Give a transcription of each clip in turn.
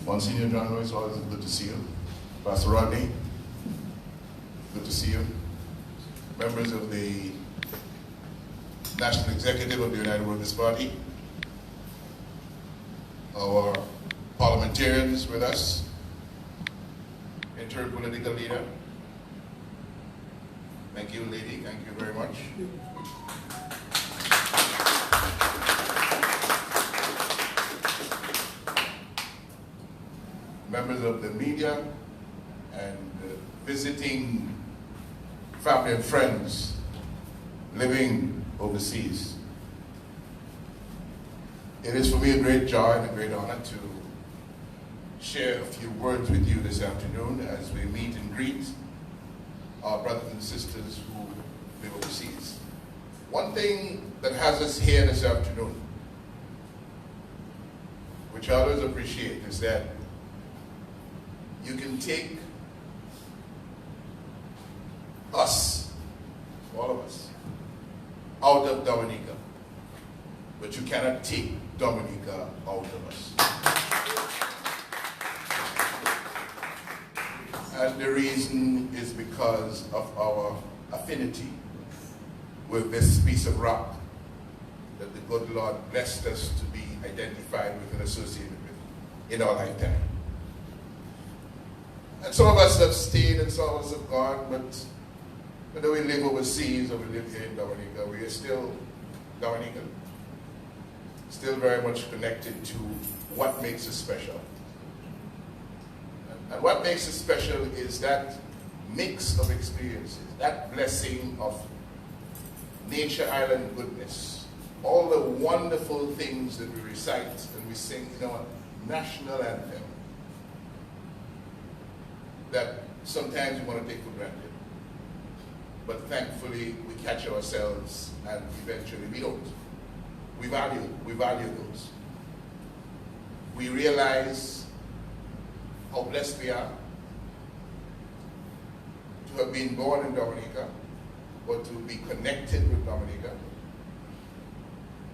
Monsignor John Lewis, always good to see you. Pastor Rodney, good to see you. Members of the National Executive of the United Workers' Party, our parliamentarians with us, interpolitical leader. Thank you, lady. Thank you very much. Members of the media and visiting family and friends living overseas. It is for me a great joy and a great honor to share a few words with you this afternoon as we meet and greet our brothers and sisters who live overseas. One thing that has us here this afternoon, which I always appreciate, is that you can take us, all of us, out of Dominica, but you cannot take Dominica out of us. And the reason is because of our affinity with this piece of rock that the good Lord blessed us to be identified with and associated with in our lifetime. And some of us have stayed and some of us have gone, but whether we live overseas or we live here in Dominica, we are still Dominican. Still very much connected to what makes us special. And what makes us special is that mix of experiences, that blessing of nature island goodness, all the wonderful things that we recite and we sing in our national anthem that sometimes we want to take for granted. But thankfully we catch ourselves and eventually we don't. We value those. We realize how blessed we are to have been born in Dominica, or to be connected with Dominica,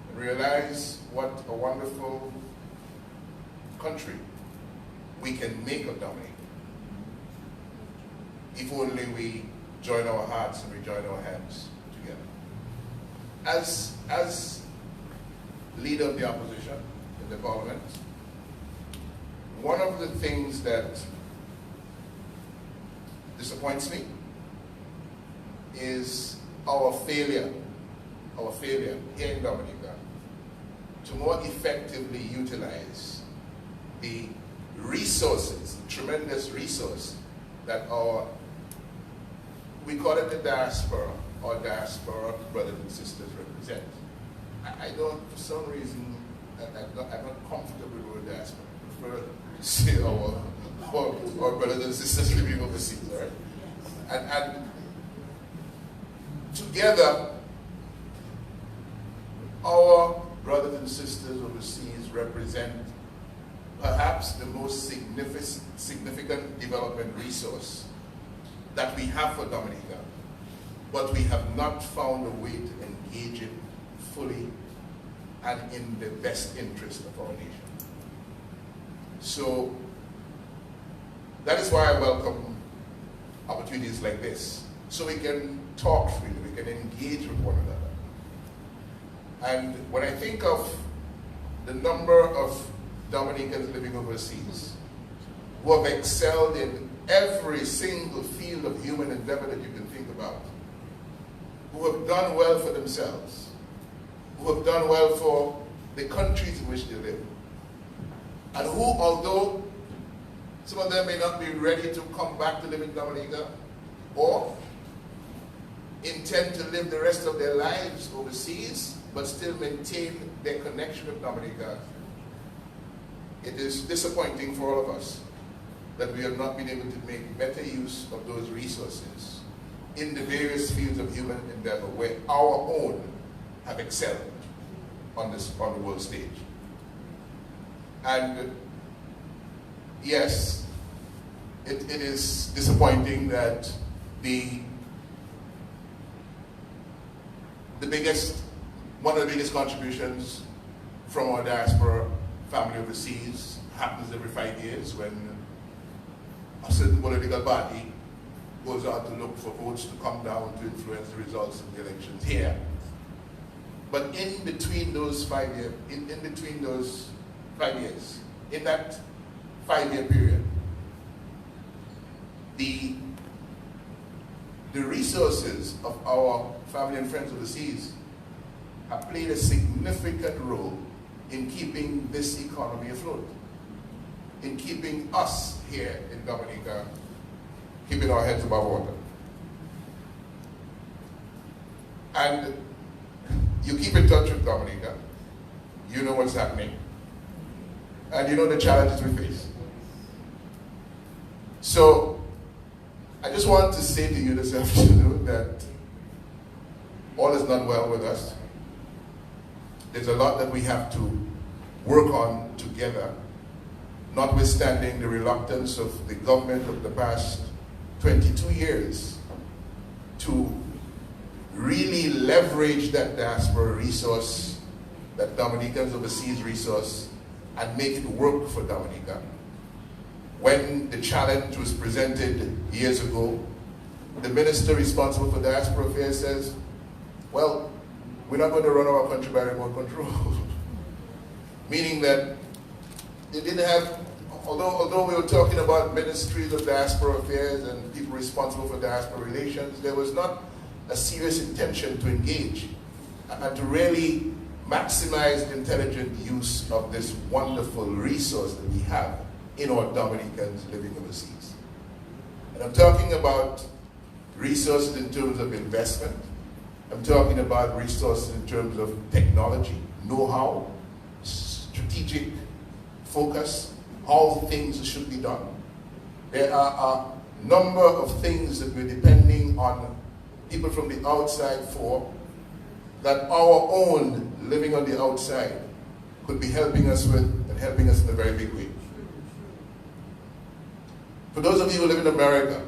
and realize what a wonderful country we can make of Dominica, if only we join our hearts and we join our hands together. As leader of the opposition in the parliament, one of the things that disappoints me is our failure here in Dominica to more effectively utilize the resources, the tremendous resource that we call it the diaspora, or diaspora brothers and sisters represent. I don't, for some reason, I'm not comfortable with diaspora. I prefer to say our brothers and sisters living overseas, all right? And together, our brothers and sisters overseas represent perhaps the most significant development resource that we have for Dominica, but we have not found a way to engage it fully and in the best interest of our nation. So that is why I welcome opportunities like this, so we can talk freely, we can engage with one another. And when I think of the number of Dominicans living overseas who have excelled in every single field of human endeavor that you can think about, who have done well for themselves, who have done well for the countries in which they live, and who, although some of them may not be ready to come back to live in Dominica, or intend to live the rest of their lives overseas, but still maintain their connection with Dominica, it is disappointing for all of us that we have not been able to make better use of those resources in the various fields of human endeavor where our own have excelled on the world stage. And yes, it is disappointing that one of the biggest contributions from our diaspora family overseas happens every 5 years when a certain political party goes out to look for votes to come down to influence the results of the elections here. But in between those 5 years, in that 5-year period, the resources of our family and friends overseas have played a significant role in keeping this economy afloat, in keeping us here in Dominica, keeping our heads above water. And you keep in touch with Dominica, you know what's happening, and you know the challenges we face. So, I just want to say to you this afternoon that all is not well with us. There's a lot that we have to work on together, notwithstanding the reluctance of the government of the past 22 years to really leverage that diaspora resource, that Dominicans overseas resource, and make it work for Dominica. When the challenge was presented years ago, the minister responsible for diaspora affairs says, well, we're not going to run our country by remote control. Meaning that they didn't have, although we were talking about ministries of diaspora affairs and people responsible for diaspora relations, there was not a serious intention to engage and to really maximize the intelligent use of this wonderful resource that we have in our Dominicans living overseas. And I'm talking about resources in terms of investment. I'm talking about resources in terms of technology, know-how, strategic focus, how things should be done. There are a number of things that we're depending on people from the outside for, that our own living on the outside could be helping us with, and helping us in a very big way. For those of you who live in America,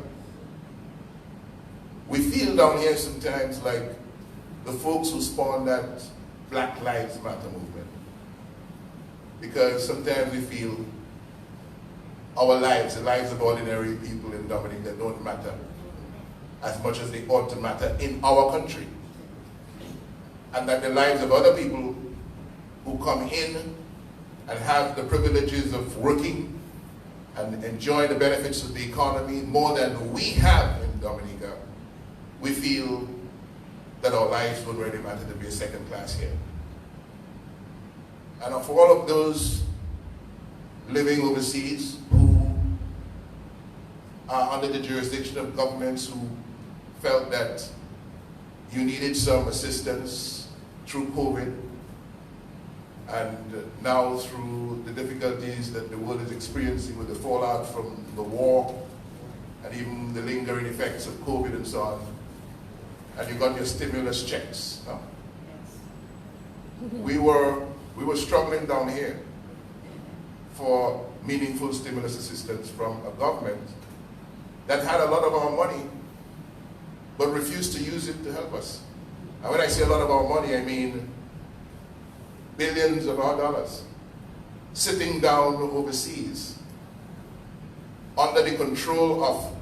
we feel down here sometimes like the folks who spawned that Black Lives Matter movement. Because sometimes we feel our lives, the lives of ordinary people in Dominica, don't matter as much as they ought to matter in our country. And that the lives of other people who come in and have the privileges of working and enjoy the benefits of the economy more than we have in Dominica, we feel that our lives would really matter to be a second class here. And for all of those living overseas who are under the jurisdiction of governments who felt that you needed some assistance through COVID, and now through the difficulties that the world is experiencing with the fallout from the war and even the lingering effects of COVID and so on, and you got your stimulus checks. No? Yes. We were struggling down here for meaningful stimulus assistance from a government that had a lot of our money but refused to use it to help us. And when I say a lot of our money, I mean billions of our dollars sitting down overseas under the control of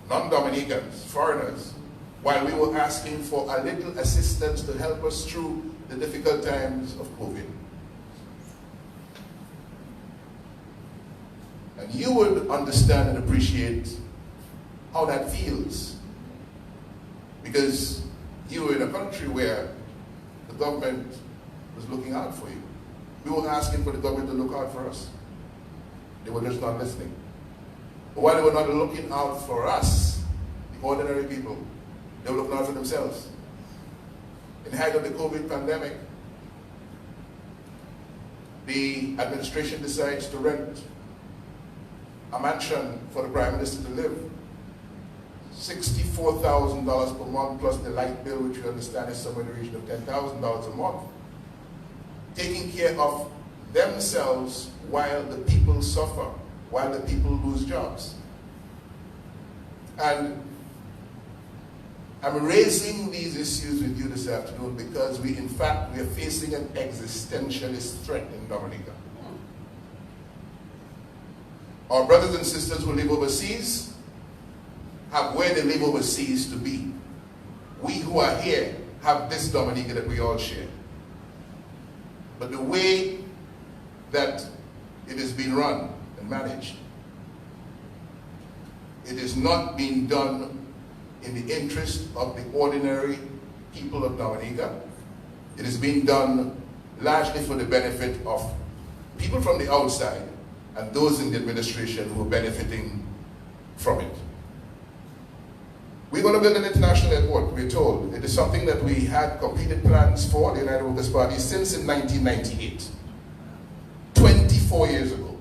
non-Dominicans, foreigners, while we were asking for a little assistance to help us through the difficult times of COVID. And you would understand and appreciate how that feels, because you were in a country where the government was looking out for you. We were asking for the government to look out for us. They were just not listening. But while they were not looking out for us, the ordinary people, they were looking out for themselves. In the height of the COVID pandemic, the administration decides to rent a mansion for the Prime Minister to live. $64,000 per month plus the light bill, which we understand is somewhere in the region of $10,000 a month. Taking care of themselves while the people suffer, while the people lose jobs. And I'm raising these issues with you this afternoon because we are facing an existentialist threat in Dominica. Our brothers and sisters who live overseas have where they live overseas to be. We who are here have this Dominica that we all share. But the way that it is being run and managed, it is not being done in the interest of the ordinary people of Dominica. It is being done largely for the benefit of people from the outside and those in the administration who are benefiting from it. We're going to build an international airport, we're told. It is something that we had completed plans for, the United Workers' Party, since in 1998, 24 years ago.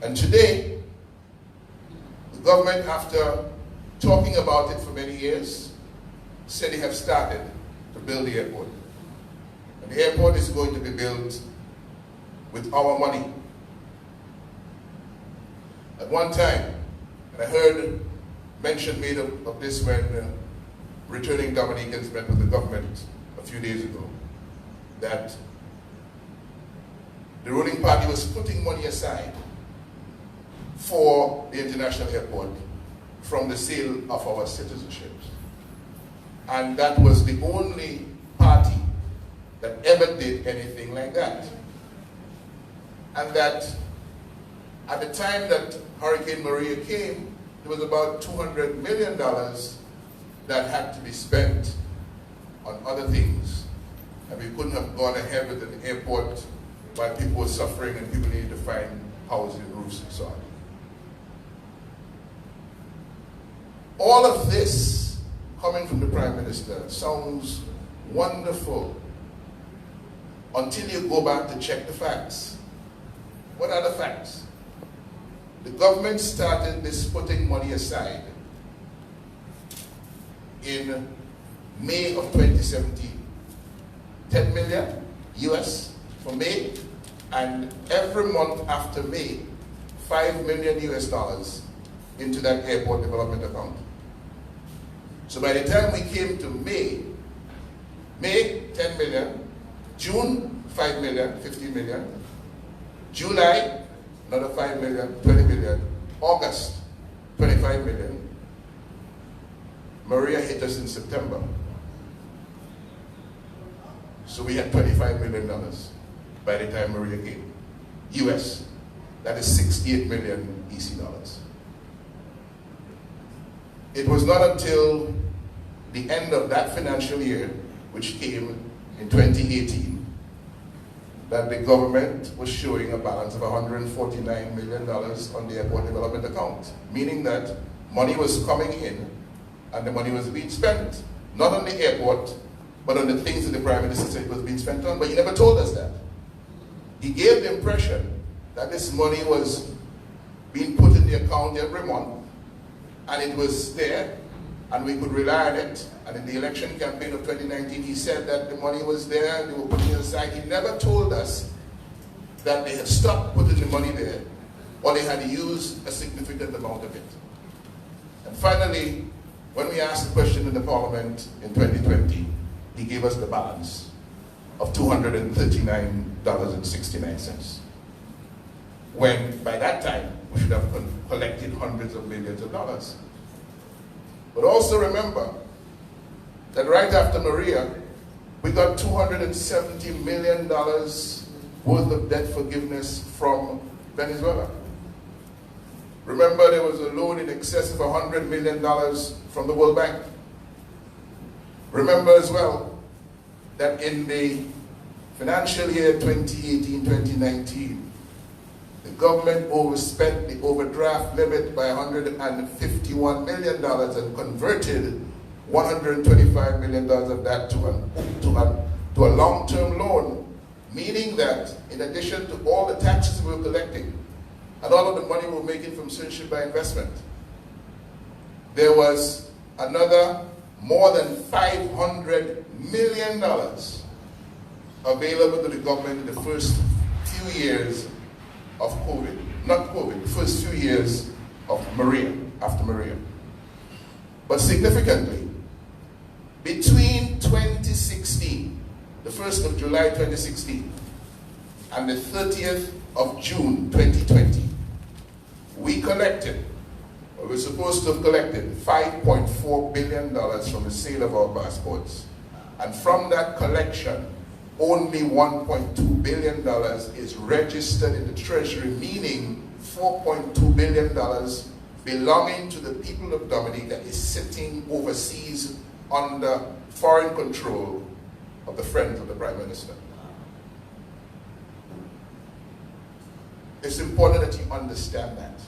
And today, the government, after talking about it for many years, said they have started to build the airport. And the airport is going to be built with our money. At one time, and I heard mention made of this when returning Dominicans met with the government a few days ago, that the ruling party was putting money aside for the international airport from the sale of our citizenships. And that was the only party that ever did anything like that. And that at the time that Hurricane Maria came, there was about $200 million that had to be spent on other things. And we couldn't have gone ahead with an airport while people were suffering and people needed to find houses and roofs and so on. All of this coming from the Prime Minister sounds wonderful until you go back to check the facts. What are the facts? The government started this putting money aside in May of 2017. 10 million US for May, and every month after May, $5 million US into that airport development account. So by the time we came to May, 10 million, June, 5 million, 15 million, July, another 5 million, 20 million, August, 25 million. Maria hit us in September. So we had $25 million by the time Maria came. US, that is 68 million EC dollars. It was not until the end of that financial year, which came in 2018, that the government was showing a balance of $149 million on the airport development account, meaning that money was coming in and the money was being spent, not on the airport, but on the things that the Prime Minister said was being spent on, but he never told us that. He gave the impression that this money was being put in the account every month, and it was there, and we could rely on it. And in the election campaign of 2019, he said that the money was there, they were putting it aside. He never told us that they had stopped putting the money there, or they had used a significant amount of it. And finally, when we asked the question in the Parliament in 2020, he gave us the balance of $239.69. When, by that time, we should have collected hundreds of millions of dollars. But also remember that right after Maria, we got $270 million worth of debt forgiveness from Venezuela. Remember, there was a loan in excess of $100 million from the World Bank. Remember as well that in the financial year 2018-2019, the government overspent the overdraft limit by $151 million and converted $125 million of that to a long-term loan, meaning that in addition to all the taxes we were collecting and all of the money we were making from citizenship by investment, there was another more than $500 million available to the government in the first few years of COVID. Not COVID, the first few years of Maria, after Maria. But significantly, between 2016, the 1st of July 2016, and the 30th of June 2020, supposed to have collected $5.4 billion from the sale of our passports. And from that collection, only $1.2 billion is registered in the Treasury, meaning $4.2 billion belonging to the people of Dominica is sitting overseas under foreign control of the friends of the Prime Minister. It's important that you understand that,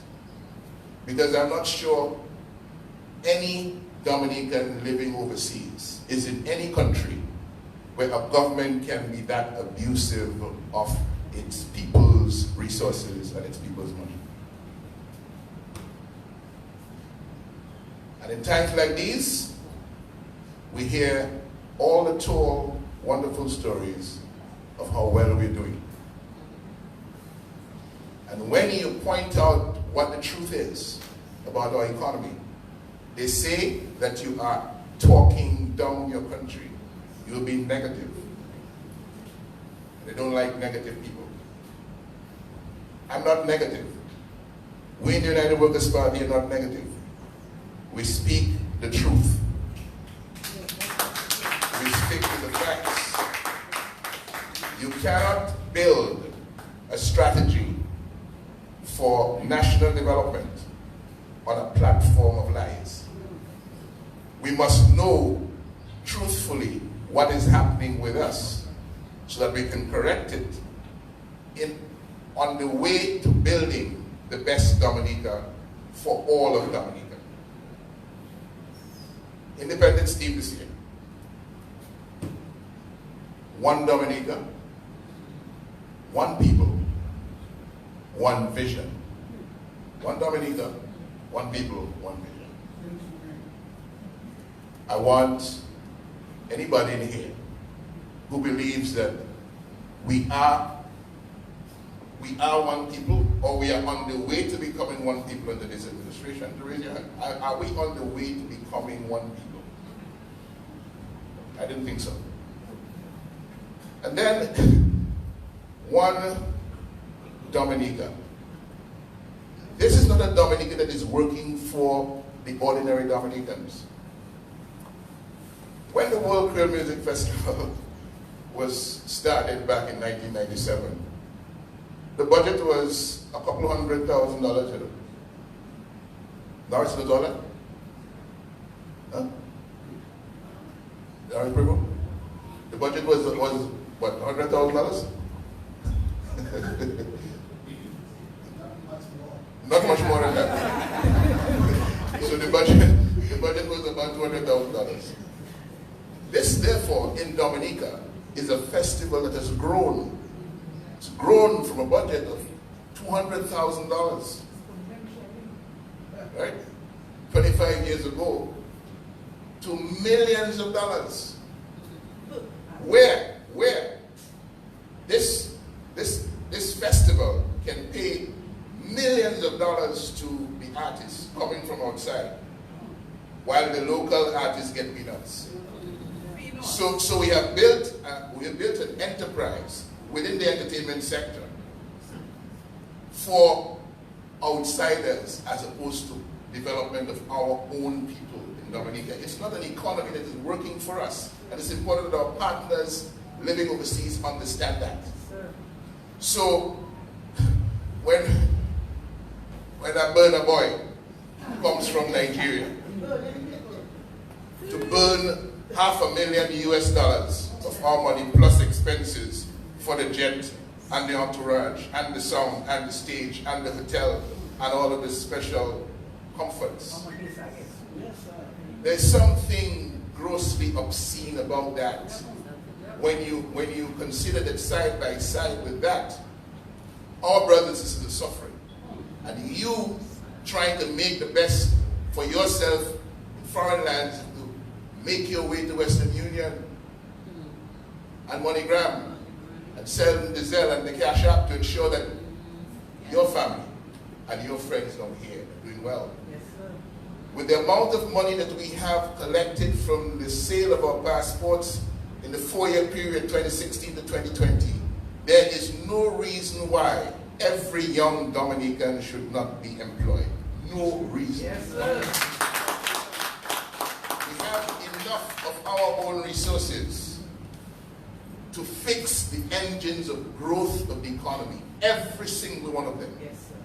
because I'm not sure any Dominican living overseas is in any country where a government can be that abusive of its people's resources and its people's money. And in times like these, we hear all the tall, wonderful stories of how well we're doing. And when you point out what the truth is about our economy, they say that you are talking down your country. You'll be negative. They don't like negative people. I'm not negative. We in the United Workers' Party are not negative. We speak the truth. We stick to the facts. You cannot build a strategy for national development on a platform of lies. We must know truthfully what is happening with us so that we can correct it on the way to building the best Dominica for all of Dominica. Independence Day this year. One Dominica, one people, one vision. One Dominica, one people, one vision. I want anybody in here who believes that we are one people, or we are on the way to becoming one people under this administration, to raise your hand. Are we on the way to becoming one people? I didn't think so. And then, one Dominica. This is not a Dominica that is working for the ordinary Dominicans. When the World Creole Music Festival was started back in 1997, the budget was a couple $100,000. Now it's $1? Huh? The budget was what, $100,000? Not much more than that. So the budget was about $200,000. This, therefore, in Dominica, is a festival that has grown. It's grown from a budget of $200,000, right, 25 years ago, to millions of dollars. Where this festival can pay millions of dollars to the artists coming from outside, while the local artists get peanuts. So we have built an enterprise within the entertainment sector for outsiders as opposed to development of our own people in Dominica. It's not an economy that is working for us, and it's important that our partners living overseas understand that. So when a burner boy comes from Nigeria to burn $500,000 US of our money plus expenses for the jet and the entourage and the sound and the stage and the hotel and all of the special comforts, there's something grossly obscene about that when you consider that side by side with that, our brothers and sisters are suffering. And you trying to make the best for yourself in foreign lands to make your way to Western Union and MoneyGram and sell the Zelle and the Cash App to ensure that your family and your friends down here are doing well. Yes, sir. With the amount of money that we have collected from the sale of our passports in the 4-year period 2016 to 2020, there is no reason why every young Dominican should not be employed. no reason. Yes, sir. We have enough of our own resources to fix the engines of growth of the economy. Every single one of them. Yes, sir.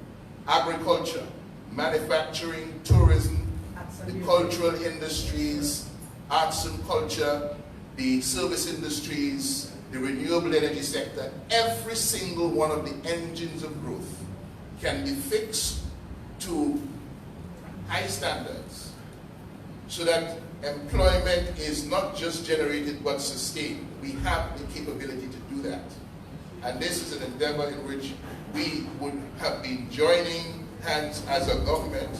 Agriculture, manufacturing, tourism, Absolutely. the cultural industries, arts and culture, the service industries, the renewable energy sector. Every single one of the engines of growth can be fixed to high standards so that employment is not just generated but sustained. We have the capability to do that. And this is an endeavor in which we would have been joining hands as a government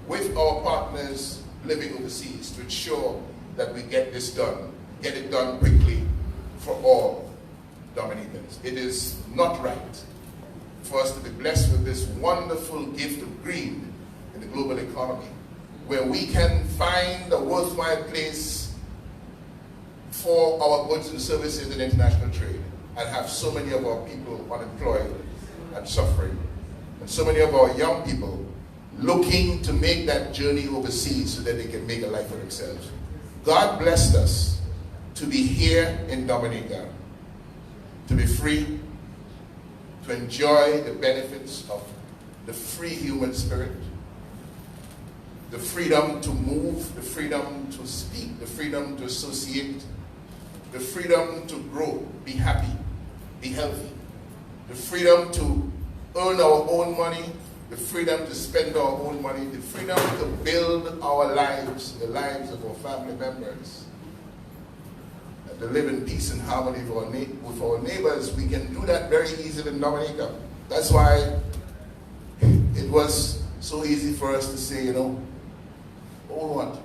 with our partners living overseas to ensure that we get this done, get it done quickly for all Dominicans. It is not right for us to be blessed with this wonderful gift of green in the global economy, where we can find a worthwhile place for our goods and services in international trade and have so many of our people unemployed and suffering, and so many of our young people looking to make that journey overseas so that they can make a life for themselves. God blessed us to be here in Dominica, to be free, to enjoy the benefits of the free human spirit, the freedom to move, the freedom to speak, the freedom to associate, the freedom to grow, be happy, be healthy, the freedom to earn our own money, the freedom to spend our own money, the freedom to build our lives, the lives of our family members, and to live in peace and harmony with our neighbors. We can do that very easily in Dominica. That's why it was so easy for us to say, what we want?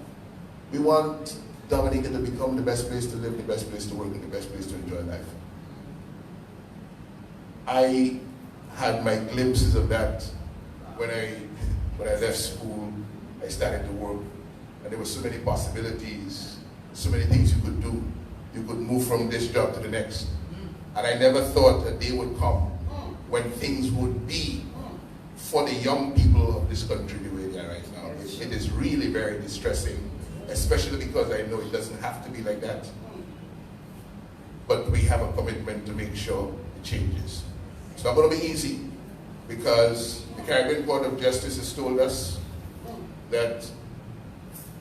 We want Dominica to become the best place to live, the best place to work, and the best place to enjoy life. I had my glimpses of that when I left school. I started to work, and there were so many possibilities, so many things you could do. You could move from this job to the next. And I never thought a day would come when things would be for the young people of this country the way they are right now. It is really very distressing, especially because I know it doesn't have to be like that. But we have a commitment to make sure it changes. It's not going to be easy, because the Caribbean Court of Justice has told us that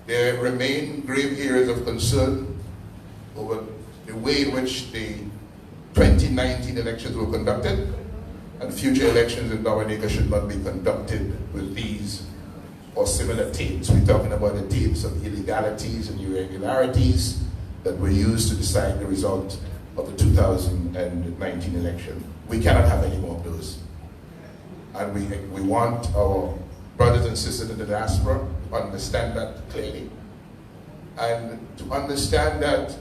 there remain grave areas of concern over the way in which the 2019 elections were conducted, and future elections in Dominica should not be conducted with these or similar tapes. We're talking about the tapes of illegalities and irregularities that were used to decide the result of the 2019 election. We cannot have any more of those. And we want our brothers and sisters in the diaspora to understand that clearly, and to understand that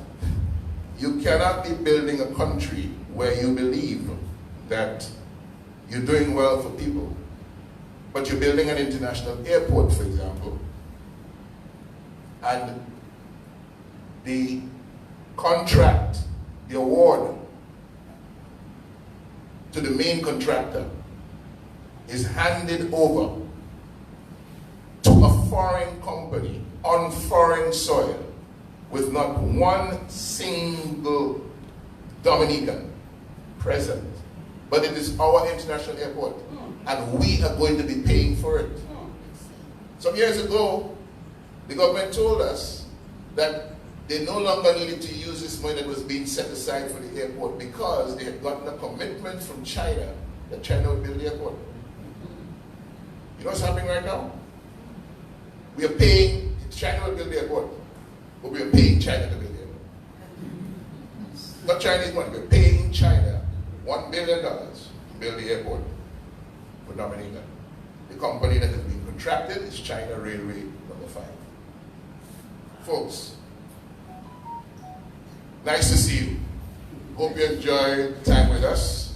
you cannot be building a country where you believe that you're doing well for people, but you're building an international airport, for example, and the contract, the award to the main contractor is handed over to a foreign company on foreign soil with not one single Dominican present. But it is our international airport, and we are going to be paying for it. Some years ago, the government told us that they no longer needed to use this money that was being set aside for the airport because they had gotten a commitment from China that China would build the airport. You know what's happening right now? We are paying, China will build the airport, but we are paying China to build the airport. Not Chinese money, we're paying China $1 billion to build the airport for Dominica. The company that has been contracted is China Railway Number 5. Folks, nice to see you. Hope you enjoy time with us.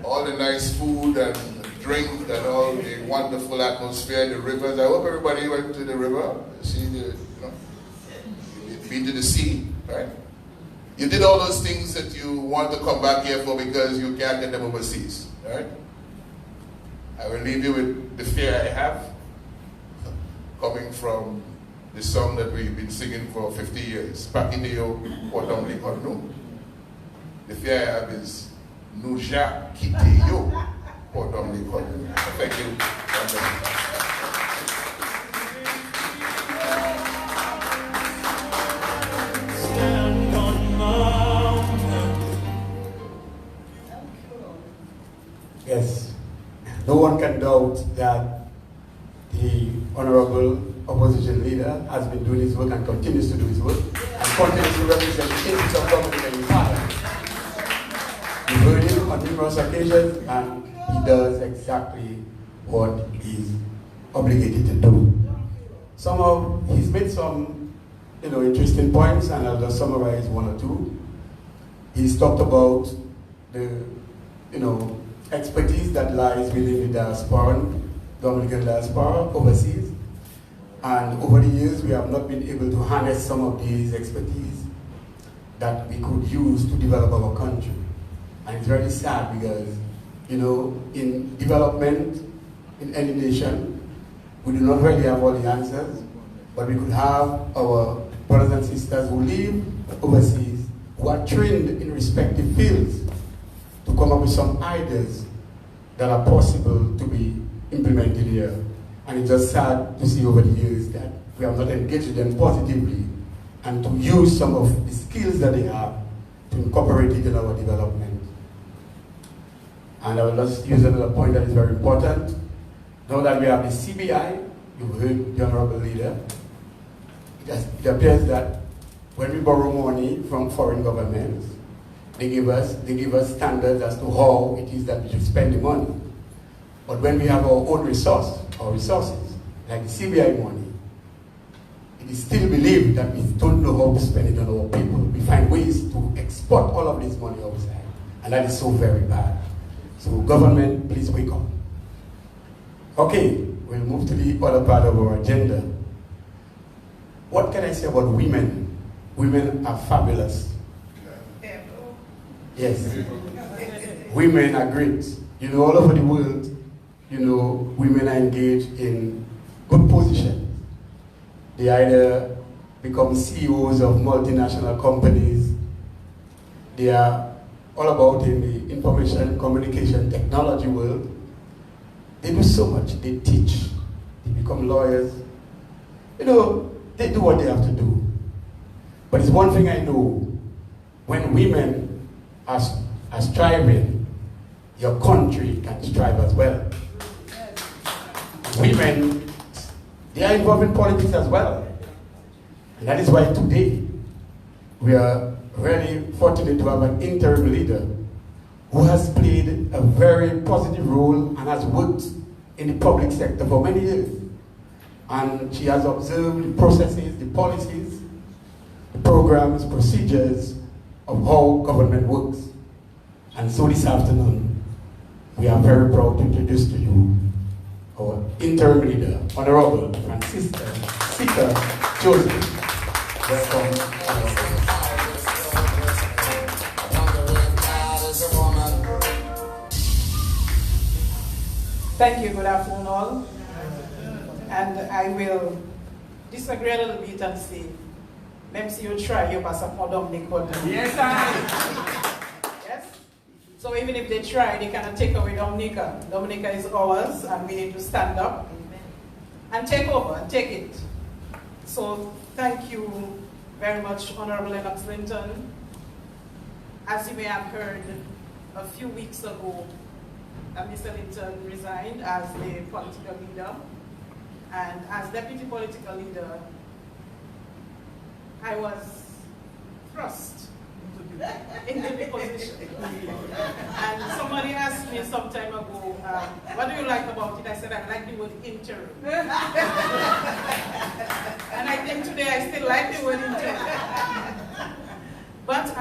All the nice food and drink and all the wonderful atmosphere, the rivers. I hope everybody went to the river, see the, been to the sea, right? You did all those things that you want to come back here for because you can't get them overseas, right? I will leave you with the fear I have. coming from the song that we've been singing for 50 years. Pakideo Podom Likodno. The fear I have is Nuja Kiteyo Podom Likodno. Thank you. Yes, no one can doubt that the Honorable Opposition Leader has been doing his work and continues to do his work and continues to represent the interests of government in Parliament. We've heard him on numerous occasions and he does exactly what he's obligated to do. Somehow, he's made some interesting points and I'll just summarize one or two. He's talked about the expertise that lies within the diaspora, Dominican diaspora, overseas. And over the years, we have not been able to harness some of these expertise that we could use to develop our country. And it's very sad because, in development in any nation, we do not really have all the answers, but we could have our brothers and sisters who live overseas, who are trained in respective fields, to come up with some ideas that are possible to be implemented here. And it's just sad to see over the years that we have not engaged them positively and to use some of the skills that they have to incorporate it in our development. And I will just use another point that is very important. Now that we have the CBI, you've heard the Honorable Leader, it appears that when we borrow money from foreign governments, they give us standards as to how it is that we should spend the money. But when we have our own resources, like the CBI money, it is still believed that we don't know how to spend it on our people. We find ways to export all of this money outside. And that is so very bad. So government, please wake up. Okay, we'll move to the other part of our agenda. What can I say about women? Women are fabulous. Yes. Women are great. All over the world, women are engaged in good positions. They either become CEOs of multinational companies. They are all about in the information communication technology world. They do so much. They teach. They become lawyers. They do what they have to do. But it's one thing I know. When women are striving, your country can strive as well. Women, they are involved in politics as well. And that is why today we are really fortunate to have an interim leader who has played a very positive role and has worked in the public sector for many years. And she has observed the processes, the policies, the programs, procedures of how government works. And so this afternoon, we are very proud to introduce to you our interim leader, Honorable Francisca Sika Joseph. Welcome. Thank you, good afternoon all. And I will disagree a little bit and say, maybe you try your pass up Dominic. Yes, yes. So even if they try, they cannot take away Dominica. Dominica is ours and we need to stand up and take over and take it. So thank you very much, Honorable Lennox Linton. As you may have heard, a few weeks ago, Mr. Linton resigned as the political leader. And as deputy political leader, I was thrust into the position. And somebody asked me some time ago, what do you like about it? I said, I like the word interim. And I think today I still like the word interim. But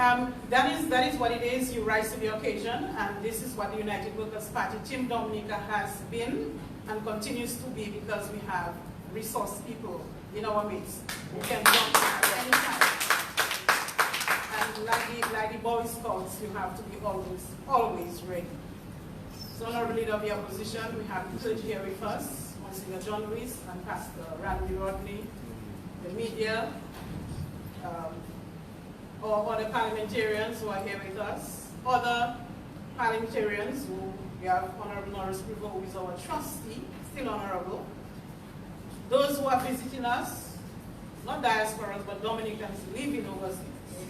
that is what it is. You rise to the occasion, and this is what the United Workers' Party, Team Dominica, has been and continues to be, because we have resource people in our midst who can jump at any time. And like the Boy Scouts, you have to be always ready. So, Honorable Leader of the Opposition, we have the clergy here with us. Monsignor John Lewis and Pastor Randy Rodney, the media, or other parliamentarians who are here with us, other parliamentarians who we have Honorable Norris River, who is our trustee, still honorable, those who are visiting us, not diasporas, but Dominicans living overseas.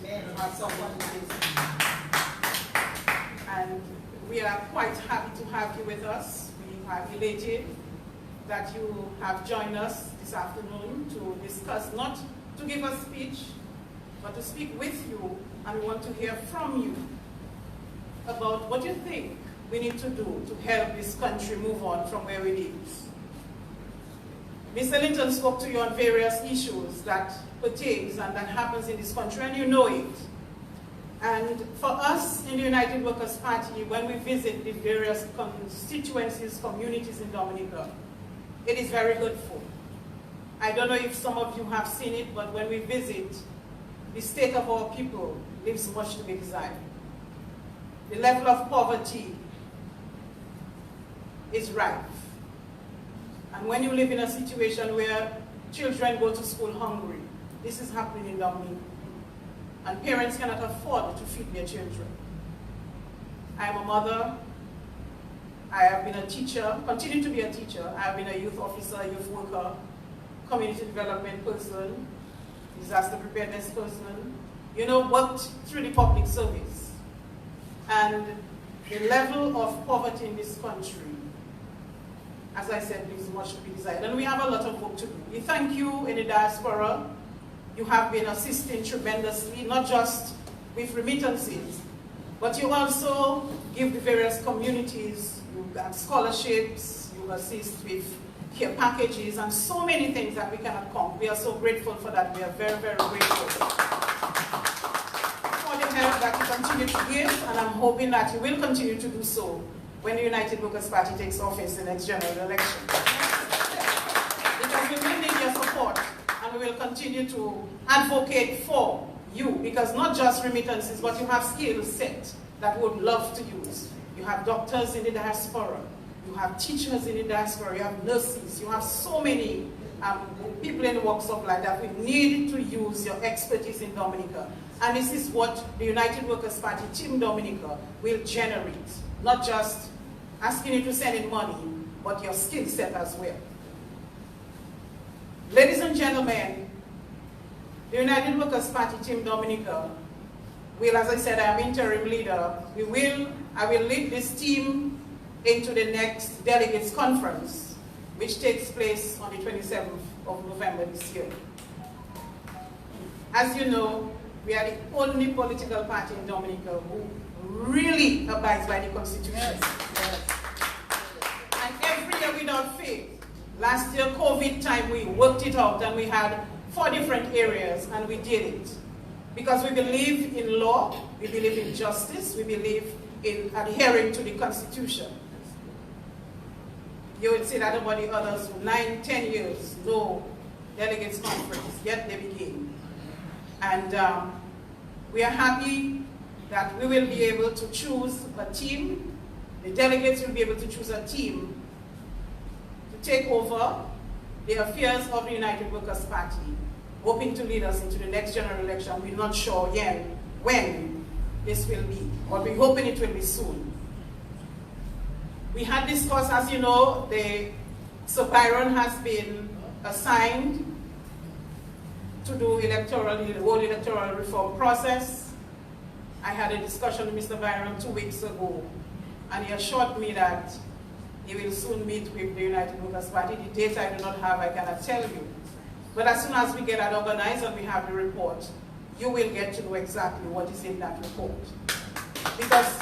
Amen. Are someone and we are quite happy to have you with us. We are elated that you have joined us this afternoon to discuss, not to give a speech, but to speak with you, and we want to hear from you about what you think we need to do to help this country move on from where it is. Mr. Linton spoke to you on various issues that pertains and that happens in this country, and you know it. And for us in the United Workers' Party, when we visit the various constituencies, communities in Dominica, it is very hurtful. I don't know if some of you have seen it, but when we visit, the state of our people leaves much to be desired. The level of poverty is rife. And when you live in a situation where children go to school hungry, this is happening in Dominica. And parents cannot afford to feed their children. I am a mother. I have been a teacher, continue to be a teacher. I have been a youth officer, youth worker, community development person, disaster preparedness person. You know, worked through the public service. And the level of poverty in this country, as I said, leaves much to be desired. And we have a lot of work to do. We thank you in the diaspora. You have been assisting tremendously, not just with remittances, but you also give the various communities, you got scholarships, you assist with care packages, and so many things that we cannot count. We are so grateful for that. We are very, very grateful for the help that you continue to give, and I'm hoping that you will continue to do so when the United Workers' Party takes office in the next general election. Because we will need your support. And we will continue to advocate for you, because not just remittances, but you have skill set that we would love to use. You have doctors in the diaspora, you have teachers in the diaspora, you have nurses, you have so many people in the walks of life that we need to use your expertise in Dominica. And this is what the United Workers' Party Team Dominica will generate. Not just asking you to send in money, but your skill set as well. Ladies and gentlemen, the United Workers' Party Team Dominica will, as I said, I am interim leader. I will lead this team into the next delegates conference, which takes place on the 27th of November this year. As you know, we are the only political party in Dominica who really abides by the Constitution. Yes. And every year without fail. Last year, COVID time, we worked it out and we had 4 different areas and we did it. Because we believe in law, we believe in justice, we believe in adhering to the Constitution. You will see that about the others, 9, 10 years, no delegates conference, yet they begin. And we are happy that we will be able to choose a team. The delegates will be able to choose a team to take over the affairs of the United Workers' Party, hoping to lead us into the next general election. We're not sure yet when this will be, but we're hoping it will be soon. We had discussed, as you know, Sir Byron has been assigned to do the whole electoral reform process. I had a discussion with Mr. Byron 2 weeks ago, and he assured me that he will soon meet with the United Workers' Party. The date I do not have, I cannot tell you. But as soon as we get that organized and we have the report, you will get to know exactly what is in that report. Because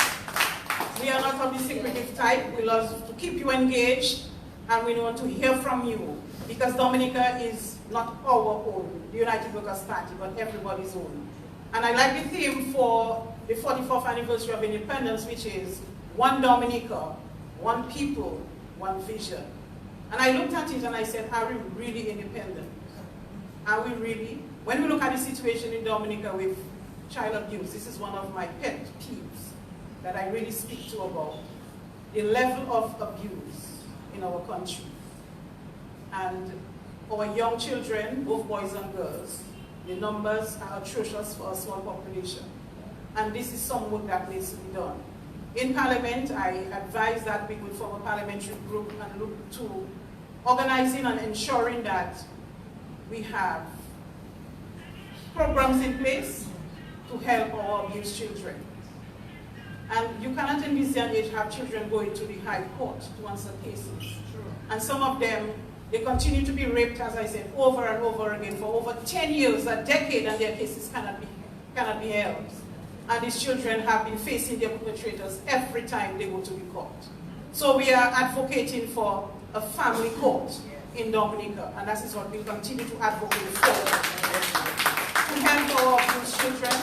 we are not of the secretive type. We love to keep you engaged, and we want to hear from you. Because Dominica is not our own, the United Workers' Party, but everybody's own. And I like the theme for the 44th anniversary of independence, which is One Dominica, One People, One Vision. And I looked at it and I said, are we really independent? Are we really? When we look at the situation in Dominica with child abuse, this is one of my pet peeves that I really speak to about. The level of abuse in our country. And our young children, both boys and girls, the numbers are atrocious for a small population. And this is some work that needs to be done. In Parliament, I advise that we would form a parliamentary group and look to organizing and ensuring that we have programs in place to help our abused children. And you cannot in this day and age have children going to the High Court to answer cases. And some of them, they continue to be raped, as I said, over and over again for over 10 years, a decade, and their cases cannot be held. And these children have been facing their perpetrators every time they go to the court. So we are advocating for a family court in Dominica, and that is what we continue to advocate for. To help our abused children,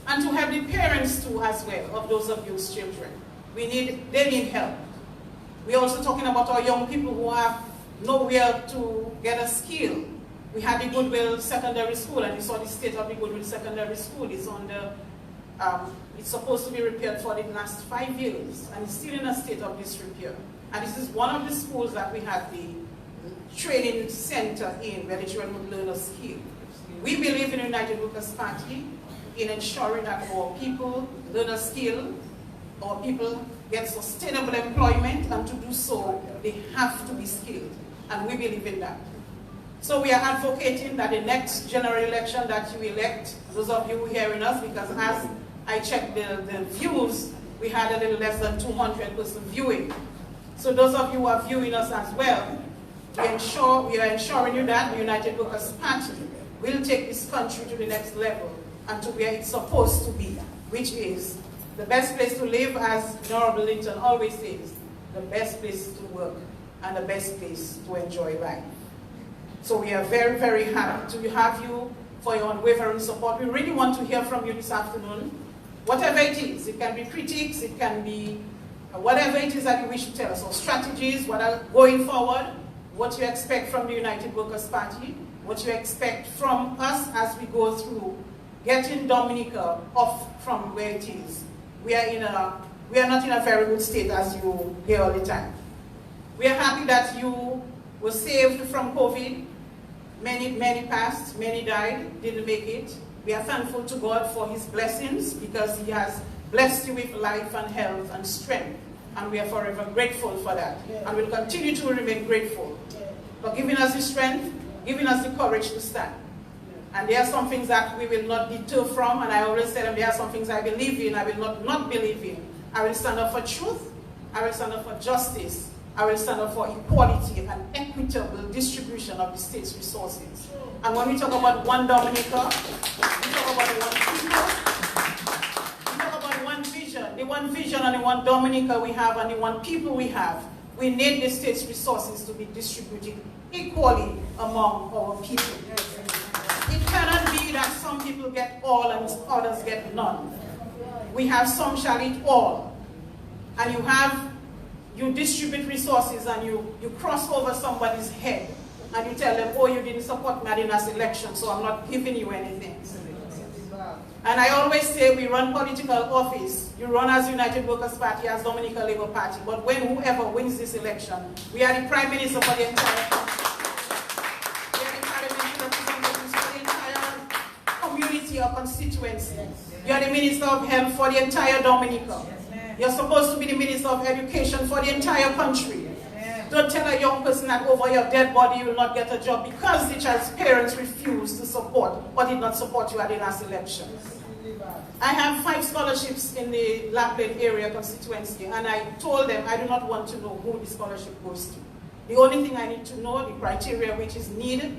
and to help the parents too as well of those abused children. They need help. We're also talking about our young people who have nowhere to get a skill. We had the Goodwill Secondary School, and you saw the state of the Goodwill Secondary School. It's it's supposed to be repaired for the last 5 years, and it's still in a state of disrepair. And this is one of the schools that we have the training center in, where the children would learn a skill. We believe in the United Workers' Party in ensuring that our people learn a skill, our people get sustainable employment, and to do so, they have to be skilled. And we believe in that. So we are advocating that the next general election that you elect, those of you hearing us, because as I checked the views, we had a little less than 200 person viewing. So those of you who are viewing us as well, we are ensuring you that the United Workers' Party will take this country to the next level and to where it's supposed to be, which is the best place to live, as Honorable Linton always says, the best place to work and the best place to enjoy life. So we are very, very happy to have you for your unwavering support. We really want to hear from you this afternoon. Whatever it is, it can be critiques, it can be whatever it is that you wish to tell us, or strategies, what are going forward, what you expect from the United Workers' Party, what you expect from us as we go through getting Dominica off from where it is. We are not in a very good state, as you hear all the time. We are happy that you were saved from COVID. Many passed, many died, didn't make it. We are thankful to God for his blessings, because he has blessed you with life and health and strength. And we are forever grateful for that. And we'll continue to remain grateful for giving us the strength, giving us the courage to stand. And there are some things that we will not deter from, and I always tell them there are some things I believe in, I will not believe in. I will stand up for truth, I will stand up for justice, I will stand up for equality and equitable distribution of the state's resources. And when we talk about one Dominica, we talk about one people, we talk about one vision. The one vision and the one Dominica we have and the one people we have. We need the state's resources to be distributed equally among our people. It cannot be that some people get all and others get none. We have some shall eat all. And you distribute resources and you cross over somebody's head and you tell them, oh, you didn't support me at the last election, so I'm not giving you anything. And I always say we run political office. You run as United Workers' Party, as Dominica Labour Party, but when whoever wins this election, we are the Prime Minister for the entire country. We are the parliamentary representatives for the entire community or constituency. You are the Minister of Health for the entire Dominica. You're supposed to be the Minister of Education for the entire country. Don't tell a young person that over your dead body you will not get a job because the child's parents refused to support or did not support you at the last election. I have 5 scholarships in the Lapland area constituency, and I told them I do not want to know who the scholarship goes to. The only thing I need to know, the criteria, which is need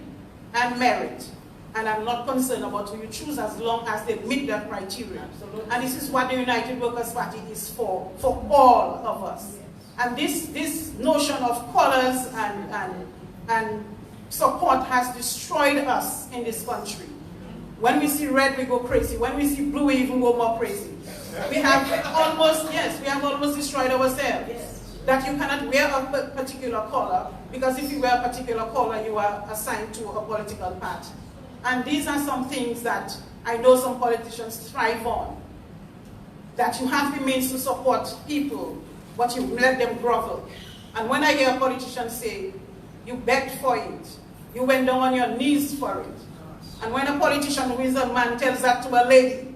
and merit. And I'm not concerned about who you choose as long as they meet that criteria. And this is what the United Workers' Party is for all of us. And this notion of colors and support has destroyed us in this country. When we see red, we go crazy. When we see blue, we even go more crazy. We have almost destroyed ourselves. That you cannot wear a particular color, because if you wear a particular color, you are assigned to a political party. And these are some things that I know some politicians thrive on. That you have the means to support people, but you let them grovel. And when I hear a politician say, you begged for it, you went down on your knees for it. And when a politician who is a man tells that to a lady,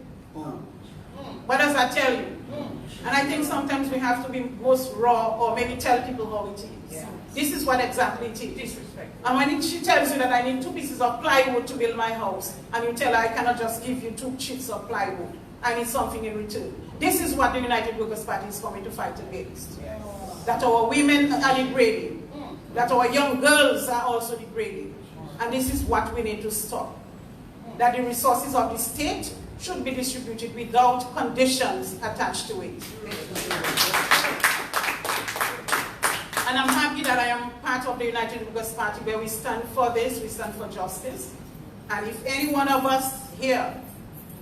what does that tell you? And I think sometimes we have to be most raw or maybe tell people how it is. Yeah. This is what exactly it is. Disrespect. And when she tells you that I need 2 pieces of plywood to build my house, and you tell her I cannot just give you 2 sheets of plywood, I need something in return. This is what the United Workers' Party is coming to fight against. Yeah. That our women are degrading, that our young girls are also degrading. And this is what we need to stop. That the resources of the state should be distributed without conditions attached to it. And I'm happy that I am part of the United Workers' Party where we stand for this, we stand for justice. And if any one of us here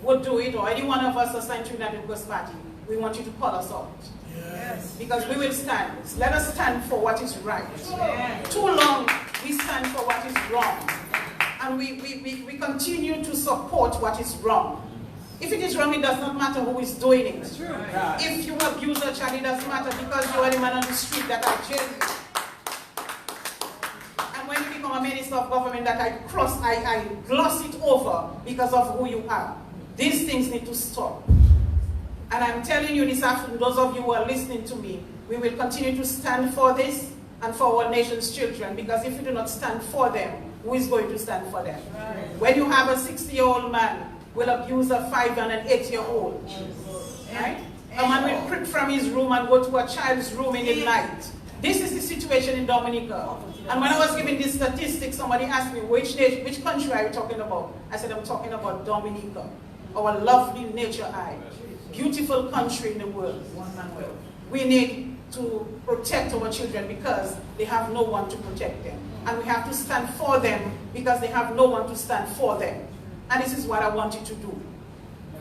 would do it, or any one of us assigned to the United Workers' Party, we want you to call us out. Yes. Because we will stand. Let us stand for what is right. Yes. Too long we stand for what is wrong. And we continue to support what is wrong. If it is wrong, it does not matter who is doing it. That's true. Right. If you abuse a child, it doesn't matter because you are the man on the street that I jail you. And when you become a minister of government that I gloss it over because of who you are. These things need to stop. And I'm telling you this afternoon, those of you who are listening to me, we will continue to stand for this and for our nation's children, because if we do not stand for them, who is going to stand for them? Right. When you have a 60-year-old man will abuse a 5- and an 8-year-old, right? A man will creep from his room and go to a child's room in the night. This is the situation in Dominica. And when I was giving these statistics, somebody asked me, which country are you talking about? I said, I'm talking about Dominica, our lovely nature-eyed, beautiful country in the world. We need to protect our children because they have no one to protect them. And we have to stand for them because they have no one to stand for them. And this is what I want you to do.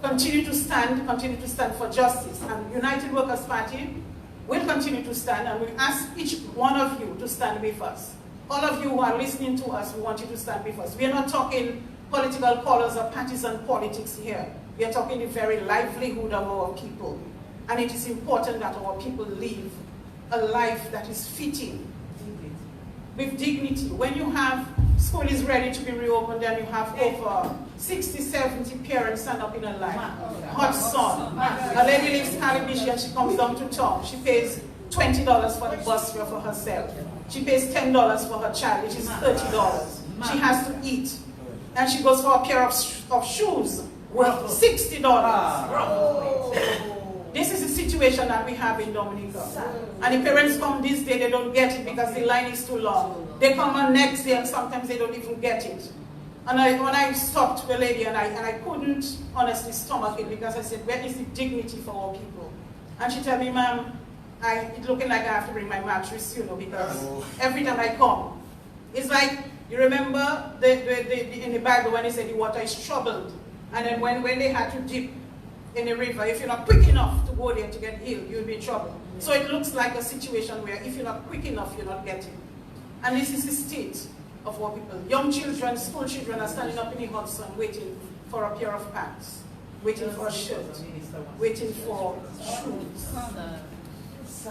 Continue to stand for justice. And United Workers' Party will continue to stand, and we ask each one of you to stand with us. All of you who are listening to us, we want you to stand with us. We are not talking political colors or partisan politics here. We are talking the very livelihood of our people. And it is important that our people live a life that is fitting, with dignity. When you have school is ready to be reopened and you have over 60, 70 parents stand up in a line, hot sun. A lady lives in Calibishi and she comes down to town. She pays $20 for the bus fare for herself. She pays $10 for her child, which is $30. She has to eat. And she goes for a pair of shoes worth $60. This is the situation that we have in Dominica. And the parents come this day, they don't get it because the line is too long. They come on next day and sometimes they don't even get it. And when I stopped the lady and I couldn't honestly stomach it because I said, where is the dignity for our people? And she told me, ma'am, it's looking like I have to bring my mattress, because every time I come, it's like, you remember in the Bible when they said the water is troubled. And then when they had to dip in a river, if you're not quick enough to go there to get healed, you'll be in trouble. So it looks like a situation where if you're not quick enough, you're not getting. And this is the state of our people. Young children, school children are standing up in the hot sun waiting for a pair of pants, waiting for a shirt, waiting for shoes.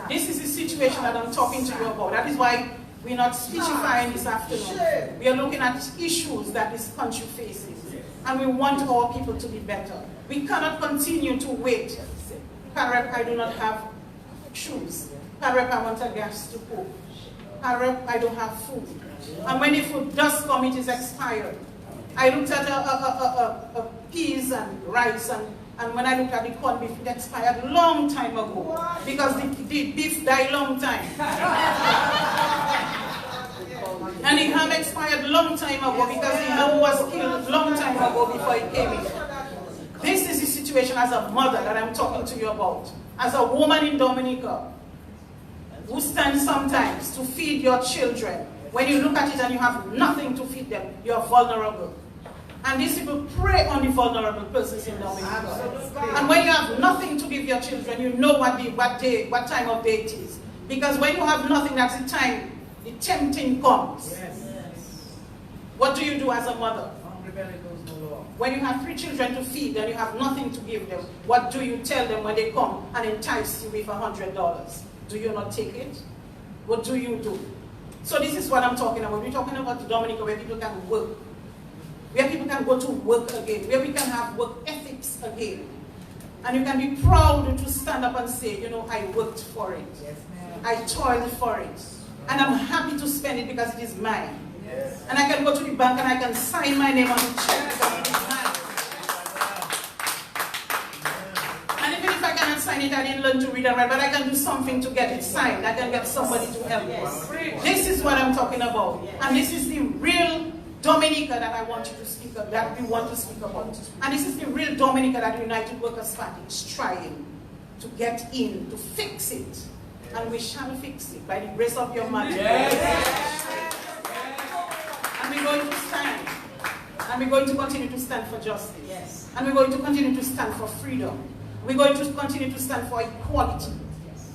This is the situation that I'm talking to you about. That is why we're not speechifying this afternoon. We are looking at issues that this country faces. And we want our people to be better. We cannot continue to wait. Parep, I do not have shoes. Parep, I want a gas to cook. Parep, I don't have food. And when the food does come, it is expired. I looked at a peas and rice, and when I looked at the corned beef, it expired a long time ago. Because the beef died long time. And the ham expired a long time ago because the ham was killed a long time ago before it came in. This is the situation as a mother that I'm talking to you about. As a woman in Dominica, who stands sometimes to feed your children. When you look at it and you have nothing to feed them, you are vulnerable. And these people prey on the vulnerable persons in Dominica. And when you have nothing to give your children, you know what time of day it is. Because when you have nothing, that's the time the tempting comes. Yes. What do you do as a mother? When you have 3 children to feed and you have nothing to give them, what do you tell them when they come and entice you with $100? Do you not take it? What do you do? So this is what I'm talking about. We're talking about Dominica, where people can work, where people can go to work again, where we can have work ethics again. And you can be proud to stand up and say, you know, I worked for it. Yes, I toiled for it. And I'm happy to spend it because it is mine. yes. And I can go to the bank and I can sign my name on the check because it is mine. And even if I cannot sign it, I didn't learn to read and write, but I can do something to get it signed. I can get somebody to help me. This is what I'm talking about. And this is the real Dominica that I want you to speak of, that we want to speak about. And this is the real Dominica that the United Workers' Party is trying to get in, to fix it. And we shall fix it by the grace of your Majesty. And we're going to stand. And we're going to continue to stand for justice. Yes. And we're going to continue to stand for freedom. We're going to continue to stand for equality.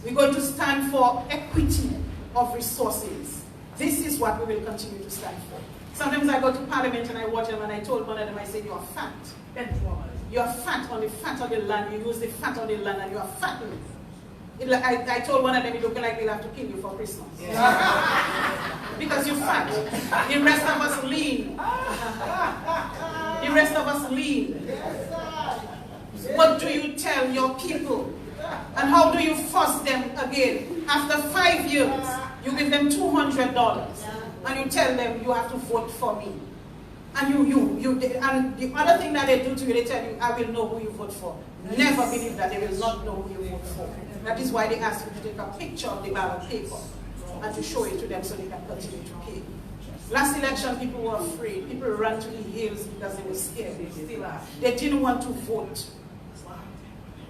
We're going to stand for equity of resources. This is what we will continue to stand for. Sometimes I go to Parliament and I watch them and I told one of them, I said, you are fat. You are fat on the fat of the land. You use the fat of the land and you are fattened. I told one of them, it looking like they'll have to kill you for Christmas. Yeah. Because you're fat. The rest of us lean. The rest of us lean. What do you tell your people? And how do you force them again? After 5 years, you give them $200 and you tell them you have to vote for me. And and the other thing that they do to you, they tell you, I will know who you vote for. Never believe that. They will not know who you vote for. That is why they ask you to take a picture of the ballot paper and to show it to them so they can continue to pay. Last election, people were afraid. People ran to the hills because they were scared. They didn't want to vote.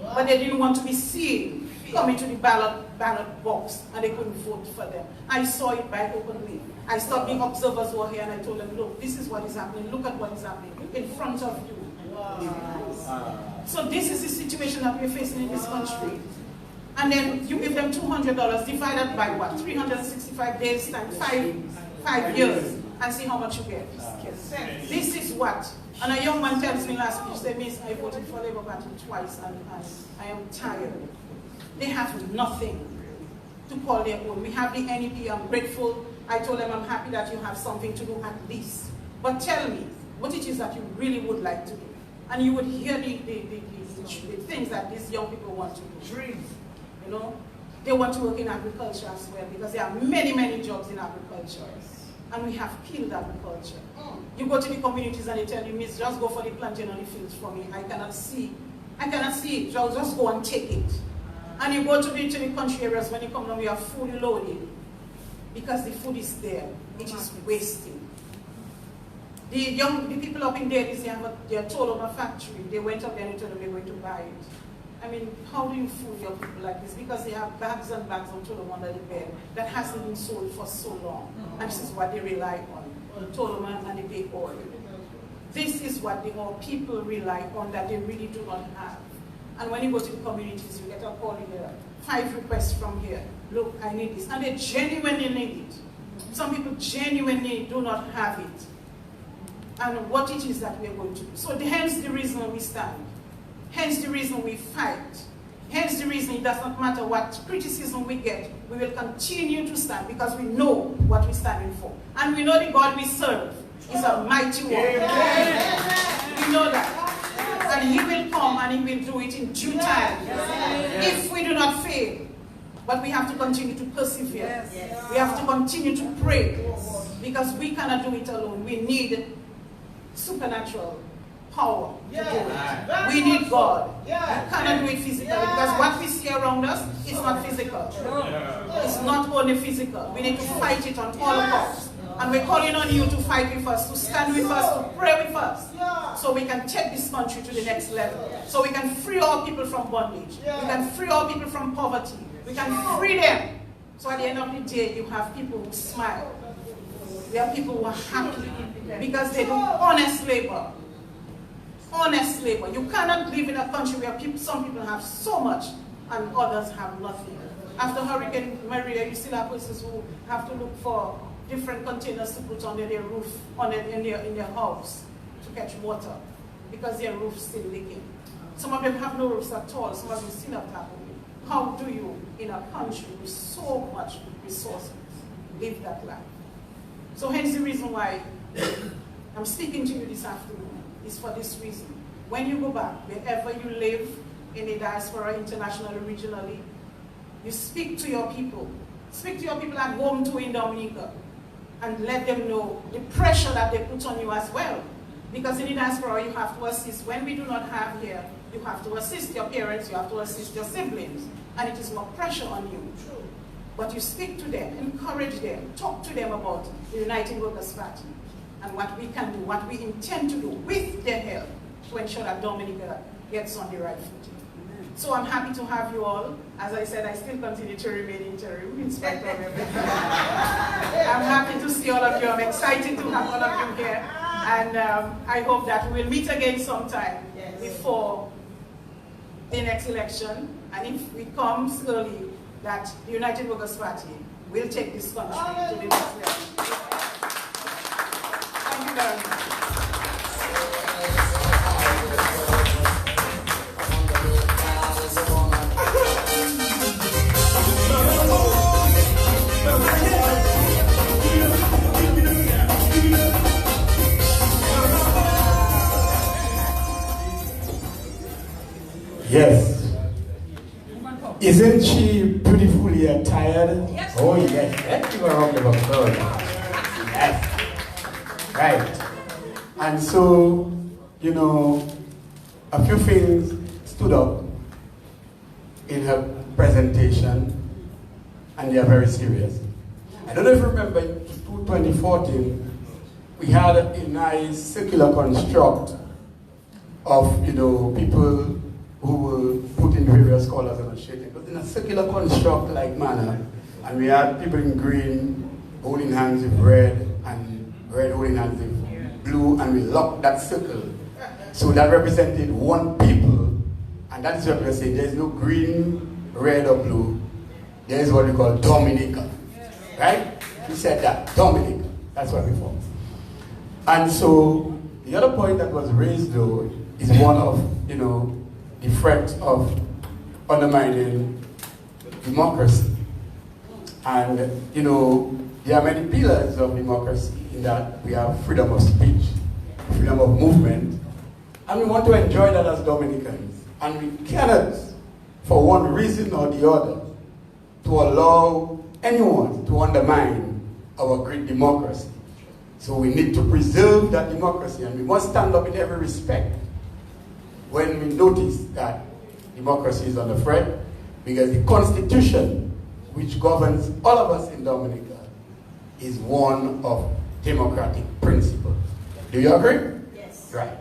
But they didn't want to be seen coming to the ballot box, and they couldn't vote for them. I saw it by openly. I stopped the observers who were here and I told them, look, this is what is happening. Look at what is happening in front of you. Wow. So this is the situation that we're facing in this country. And then you give them $200 divided by what? 365 days times 5 years, and see how much you get. This is what. And a young man tells me last week, he said, Miss, I voted for Labour Party twice and I am tired. They have nothing to call their own. We have the NEP, I'm grateful. I told them I'm happy that you have something to do at least. But tell me what it is that you really would like to do. And you would hear the things that these young people want to do. Dreams. You know, they want to work in agriculture as well because there are many, many jobs in agriculture. And we have killed agriculture. You go to the communities and they tell you, Miss, just go for the planting on the fields for me. I cannot see it. Just go and take it. And you go to the country areas, when you come down, we are fully loaded. Because the food is there. It is wasting. The people up in there, they have their Toloma factory. They went up there and told them they're going to buy it. I mean, how do you fool your people like this? Because they have bags and bags of Toloma under the bed that hasn't been sold for so long. And this is what they rely on, Toloma and the big oil. This is what the people rely on that they really do not have. And when you go to the communities, you get a call here, 5 requests from here. Look, I need this. And they genuinely need it. Some people genuinely do not have it. And what it is that we are going to do. So hence the reason we stand. Hence the reason we fight. Hence the reason it does not matter what criticism we get, we will continue to stand because we know what we're standing for. And we know the God we serve is a mighty one. We know that. And he will come and he will do it in due time. If we do not fail. But we have to continue to persevere. We have to continue to pray. Because we cannot do it alone. We need supernatural power to do it. We need God. We cannot do it physically because what we see around us is not physical. It's not only physical. We need to fight it on all costs. And we're calling on you to fight with us, to stand with us, to pray with us, so we can take this country to the next level. So we can free our people from bondage. We can free our people from poverty. We can free them. So at the end of the day, you have people who smile. You have people who are happy because they do honest labor. Honest labor. You cannot live in a country where some people have so much and others have nothing. After Hurricane Maria, you still have persons who have to look for different containers to put under their roof, in their house to catch water because their roof is still leaking. Some of them have no roofs at all. Some of them still have tarpaulin. how do you, in a country with so much resources, live that life? So hence the reason why I'm speaking to you this afternoon is for this reason. When you go back, wherever you live, in the diaspora, internationally, regionally, you speak to your people. Speak to your people at home too in Dominica, and let them know the pressure that they put on you as well. Because in the diaspora, you have to assist. When we do not have here, you have to assist your parents, you have to assist your siblings, and it is more pressure on you. True. But you speak to them, encourage them, talk to them about the United Workers' Party and what we can do, what we intend to do with their help to ensure that Dominica gets on the right footing. So I'm happy to have you all. As I said, I still continue to remain interim in spite of everything. I'm happy to see all of you. I'm excited to have all of you here. And I hope that we'll meet again sometime before the next election. And if it comes early, that the United Workers' Party will take this country to the next level. Thank you very much. Yes. Isn't she beautifully attired? Yes. Oh yes. Let's give her a round of applause. Yes. Right. And so, you know, a few things stood up in her presentation, and they are very serious. I don't know if you remember, in 2014, we had a nice circular construct of, you know, people who were put in various colors and shading, but in a circular construct-like manner. And we had people in green holding hands with red, and red holding hands with blue, and we locked that circle. So that represented one people, and that is what we're saying. There's no green, red, or blue. There's what we call Dominica. Right? We said that, Dominica. That's what we formed. And so the other point that was raised, though, is one of, you know, the threat of undermining democracy. And, you know, there are many pillars of democracy in that we have freedom of speech, freedom of movement, and we want to enjoy that as Dominicans. And we cannot, for one reason or the other, to allow anyone to undermine our great democracy. So we need to preserve that democracy, and we must stand up in every respect when we notice that democracy is under threat, because the Constitution, which governs all of us in Dominica, is one of democratic principles. Do you agree? Yes. Right.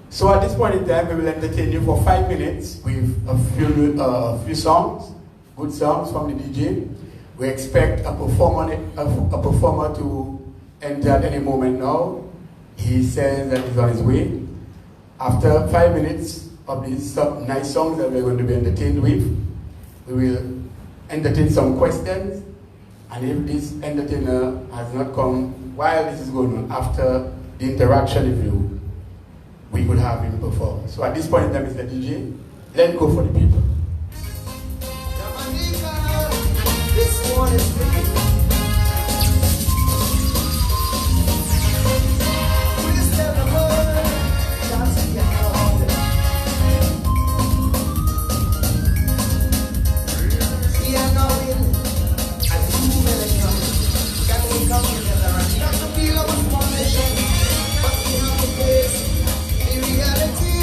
So at this point in time, we will entertain you for 5 minutes with a few songs, good songs from the DJ. We expect a performer to enter at any moment now. He says that he's on his way. After 5 minutes of these nice songs that we're going to be entertained with, we will entertain some questions. And if this entertainer has not come while this is going on, after the interaction with you, we could have him perform. So at this point in time, Mr. DJ, let's go for the people. This one is for you. Please tell the world that's in your heart. We are going and too many come. Can we come together and not to feel our one nation, but we have to face the reality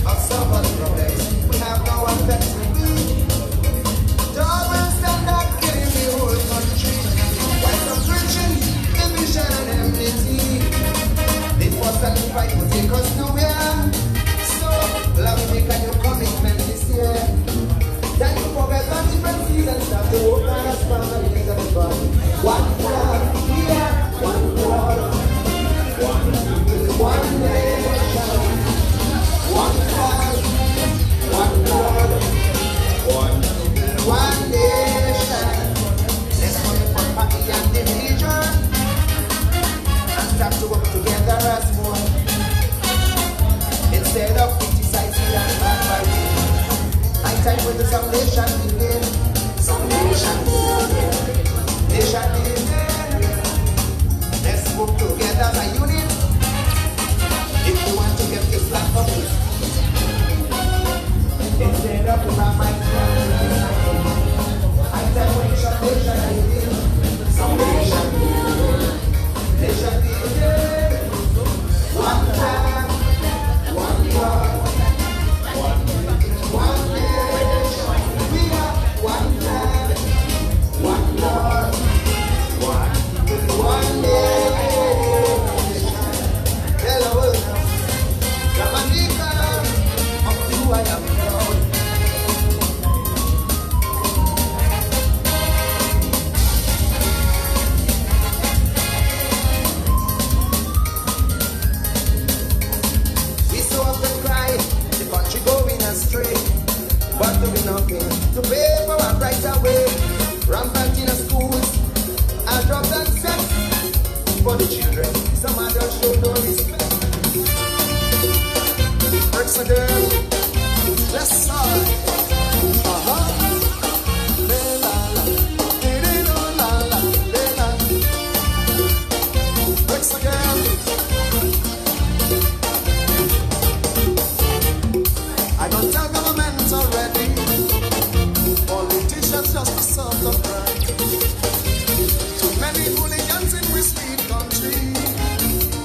of somebody's problems. We have no one better to do. Don't stand up, giving me whole nation building. Some nation building. Nation building. Let's work together as a unit. If you want to get this flag for me. Instead of my mind, I said nation building. Some nation building. Nation building. One time, one God, one nation. We are one time, one God, one nation. Hello, Jamaica, of you I am proud. Going astray, but doing nothing to pay for our right away. Rampant in the schools, and drugs and sex for the children. Some adults show no respect. Works a girl, let's start. Works a girl. I don't tell government already. Politicians just a sort of pride. Too many hooligans in we sweet country.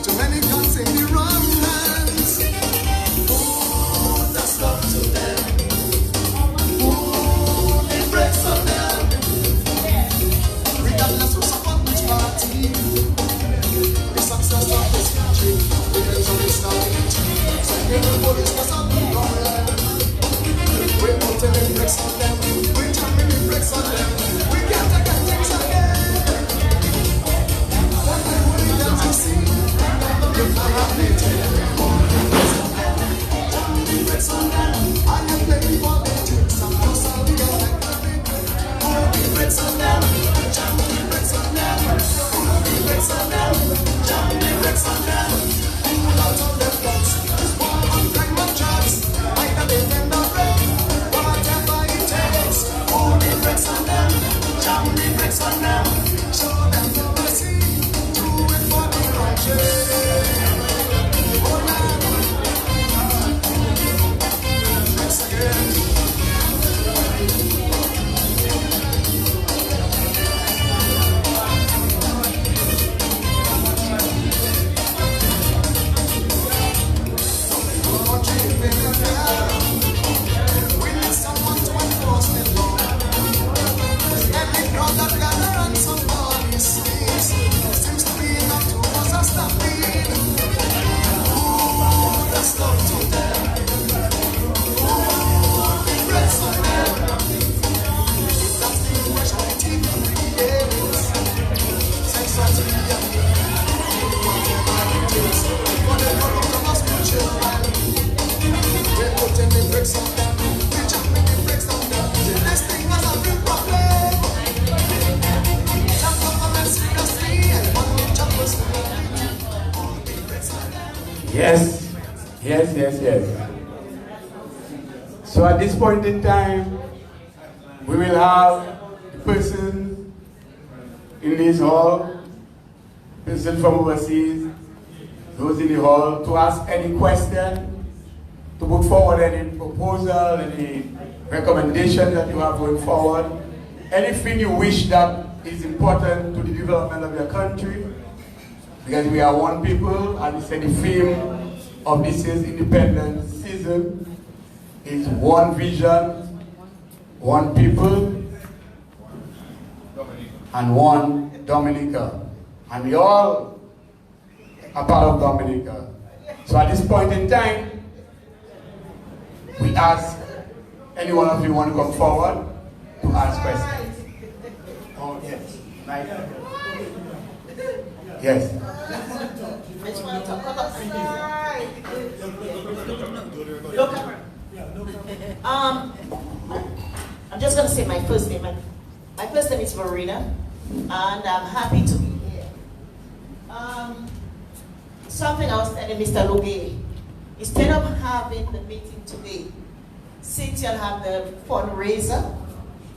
Too many guns in the wrong hands. Who does love to them? Who it breaks on them? Regardless of support which party. The success of this country depends on the stability. So everybody is just on the problem. We're putting the bricks on them. We're jumping the bricks on them. We can't take things again. What the hooligans you see, you can't have it. Jam the bricks on them. I am playing politics. I'm just a leader like nothing. Put the bricks on them. Jam the bricks on them. Put the bricks on them. Jam the bricks on them. Pull out all the blocks. This war on crime and drugs. Like the big and the red. Whatever it takes. Pull the bricks on them. Jam the bricks on them. Show them the mercy. Do it for the righteous. Oh, man. Bricks again. We need someone to enforce the law. Every crowd that gather and somebody sees seems to be enough to cause us to bleed. Who does love to them? Who regrets on them? If that's the impression the TV creates, sexuality and whatever it is, for the love of the gospel children. We're putting the bricks on them. We're jumping the bricks on them. This thing has a real problem. Some government seriously and one will jump us to the bricks on them. Yes. So at this point in time, we will have the person in this hall, person from overseas, those in the hall, to ask any question, to put forward any proposal, any recommendation that you have going forward, anything you wish that is important to the development of your country, because we are one people, and it's the theme of this year's independence season is one vision, one people, and one Dominica. And we all are part of Dominica. So at this point in time, we ask any one of you want to come forward to ask questions. Oh, yes. Nice. Yes. I'm just going to say my first name. My first name is Marina, and I'm happy to be here. Something I was telling Mr. Loge, instead of having the meeting today, since you'll have the fundraiser,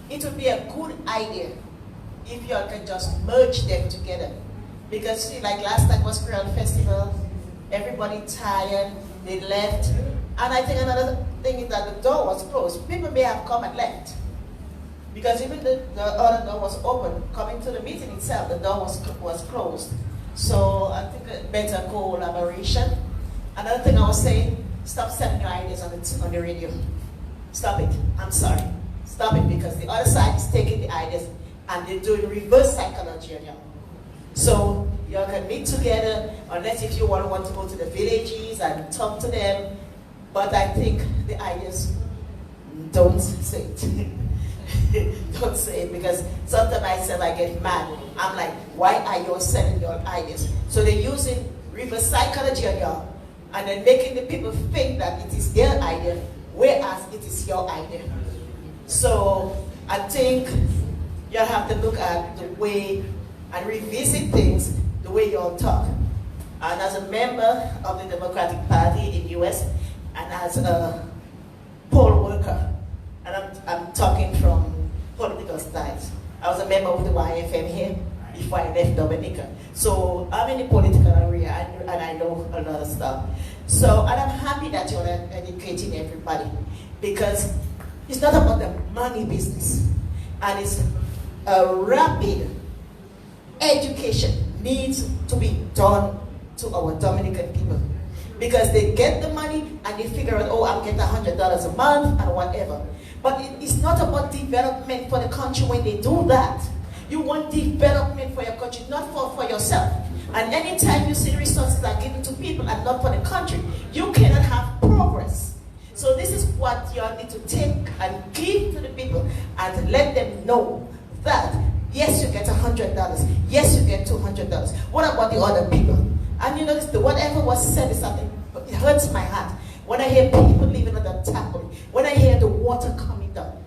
it would be a good idea if you all can just merge them together. Because see, like last time was Creole Festival, everybody tired, they left. And I think another thing is that the door was closed. People may have come and left. Because even the other door was open. Coming to the meeting itself, the door was closed. So I think a better collaboration. Another thing I was saying, stop selling your ideas on the radio. Stop it. I'm sorry. Stop it, because the other side is taking the ideas and they're doing reverse psychology on you. So you all can meet together, unless if you want to go to the villages and talk to them. But I think the ideas, don't say it. Don't say it, because sometimes myself I get mad. I'm like, why are you selling your ideas? So they're using reverse psychology on y'all, and then making the people think that it is their idea, whereas it is your idea. So I think you'll have to look at the way and revisit things the way you all talk. And as a member of the Democratic Party in the US, and as a poll worker, and I'm talking from political styles. I was a member of the YFM here before I left Dominica. So I'm in the political area, and I know a lot of stuff. So, and I'm happy that you're educating everybody, because it's not about the money business. And it's a rapid education needs to be done to our Dominican people. Because they get the money and they figure out, oh, I'm getting $100 a month and whatever. But it's not about development for the country when they do that. You want development for your country, not for yourself. And anytime you see resources are given to people and not for the country, you cannot have progress. So this is what you all need to take and give to the people and let them know that, yes, you get $100. Yes, you get $200. What about the other people? And you notice that whatever was said is something, it hurts my heart. When I hear people living on the table, when I hear the water coming down,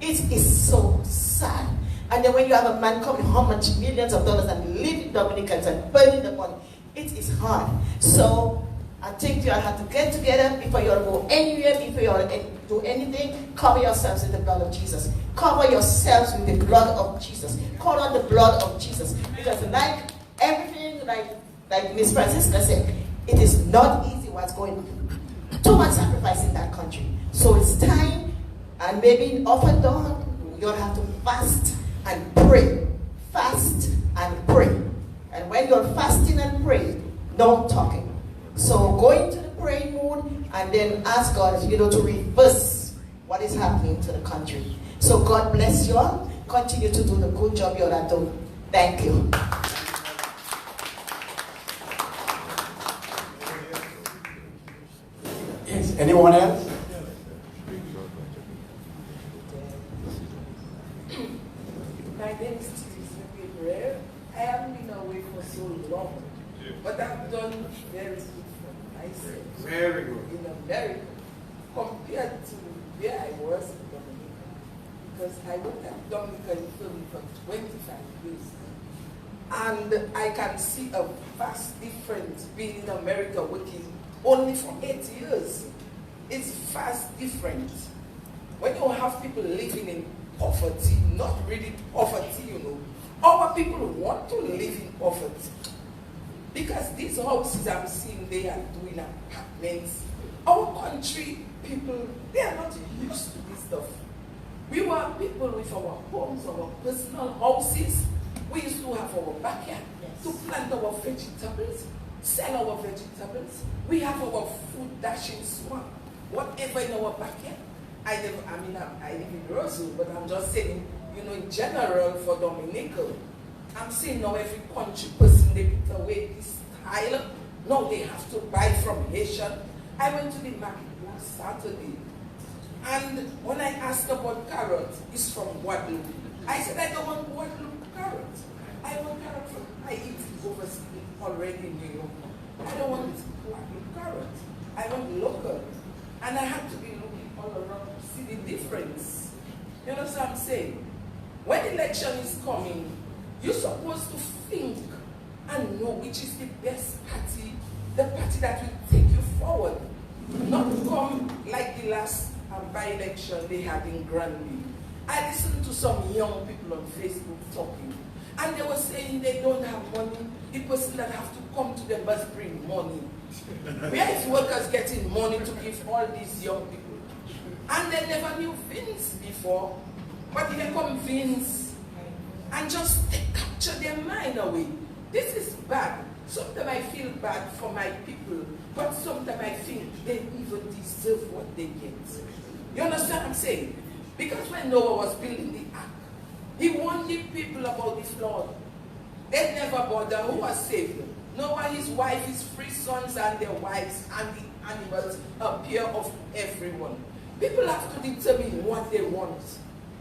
it is so sad. And then when you have a man coming how much millions of dollars and leaving Dominicans and burning the money, it is hard. So I think you all have to get together before you all go anywhere, before you all do anything. Cover yourselves with the blood of Jesus. Cover yourselves with the blood of Jesus. Call on the blood of Jesus. Because like everything, like Miss Francisca said, it is not easy what's going on. Too much sacrifice in that country. So it's time, and maybe off and on, you'll have to fast and pray. Fast and pray. And when you're fasting and praying, don't talking. So go into the praying mood and then ask God, to reverse what is happening to the country. So God bless you all. Continue to do the good job you all are doing. Thank you. Yes, anyone else? My name is Gabriel. I haven't been away for so long, but I've done very good for myself. Very good. In America, compared to where I was in Dominica, because I worked at Dominica in film for 25 years. And I can see a vast difference being in America working only for 8 years. It's vast different. When you have people living in poverty, not really poverty, our people want to live in poverty. Because these houses I'm seeing, they are doing apartments. Our country people, they are not used to this stuff. We were people with our homes, our personal houses. We used to have our backyard to plant our vegetables, sell our vegetables. We have our food dashing swamp, whatever in our backyard. I live in Roseville, but I'm just saying, in general for Dominica, I'm seeing now every country person, they put away this style. Now they have to buy from Haitian. I went to the market last Saturday, and when I asked about carrots, it's from Guadeloupe. I said, I don't want Guadeloupe carrots. I want carrots from, I eat overseas already in New York. I don't want Guadeloupe carrots. I want local. And I have to be looking all around to see the difference. You know what I'm saying? When election is coming, you're supposed to think and know which is the best party, the party that will take you forward. Not come like the last by-election they had in Granby. I listened to some young people on Facebook talking, and they were saying they don't have money. The person that have to come to them must bring money. Where is workers getting money to give all these young people? And they never knew Vince before, but here come Vince and just capture their mind away. This is bad. Sometimes I feel bad for my people, but sometimes I think they even deserve what they get. You understand what I'm saying? Because when Noah was building the ark, he warned the people about the flood. They never bothered. Who was saved? Noah, his wife, his 3 sons and their wives, and the animals appear of everyone. People have to determine what they want.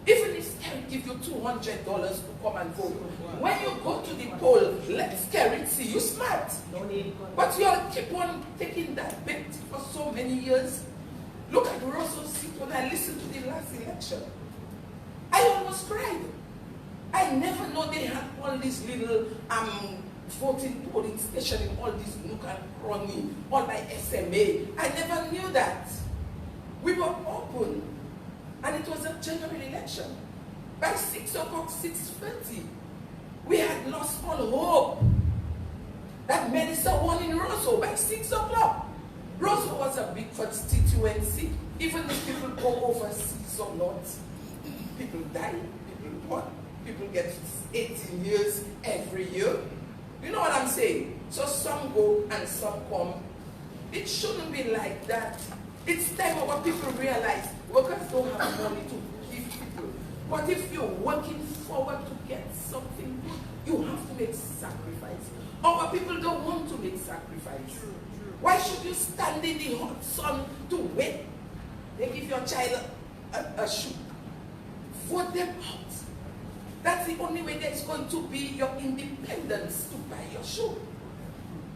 Even if Kerry give you $200 to come and vote, when you go to the poll, let Kerry see you smart. But you all keep on taking that bet for so many years. Look at Russell's seat when I listened to the last election. I almost cried. I never know they had all these little voting polling station in all these nook and cranny, all my SMA. I never knew that. We were open, and it was a general election. By 6 o'clock, 6:30, we had lost all hope that Melissa won in Roseau by 6 o'clock. Roseau was a big constituency. Even if people go overseas or not, people die, people what? People get 18 years every year. You know what I'm saying? So some go and some come. It shouldn't be like that. It's time our people realize workers don't have money to give people. But if you're working forward to get something good, you have to make sacrifice. Our people don't want to make sacrifice. Why should you stand in the hot sun to wait? They give your child a shoe. Vote them out. That's the only way there's going to be your independence to buy your shoe.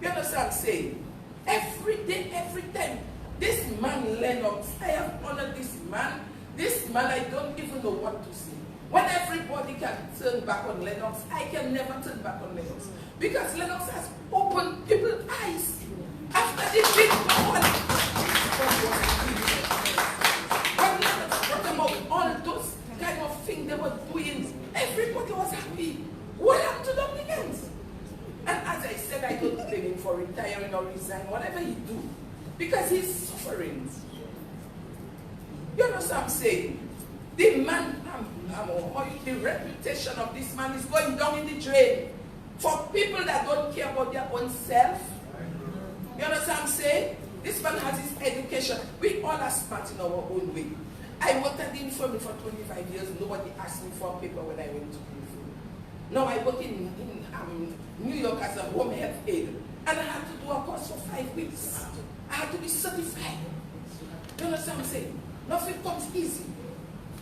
You understand what I'm saying? Every day, every time. This man, Lennox, I have honored this man. This man, I don't even know what to say. When everybody can turn back on Lennox, I can never turn back on Lennox. Because Lennox has opened people's eyes. After the big one, when Lennox brought them up, all those kind of things they were doing, everybody was happy. What happened to Dominicans? And as I said, I don't blame him for retiring or resigning, whatever he do. Because he's suffering. You understand what I'm saying? The man, the reputation of this man is going down in the drain. For people that don't care about their own self. You understand what I'm saying? This man has his education. We all are smart in our own way. I worked at the infirmary for 25 years. Nobody asked me for a paper when I went to the infirmary. Now I work in New York as a home health aide. And I had to do a course for 5 weeks. I had to be certified. You understand what I'm saying? Nothing comes easy.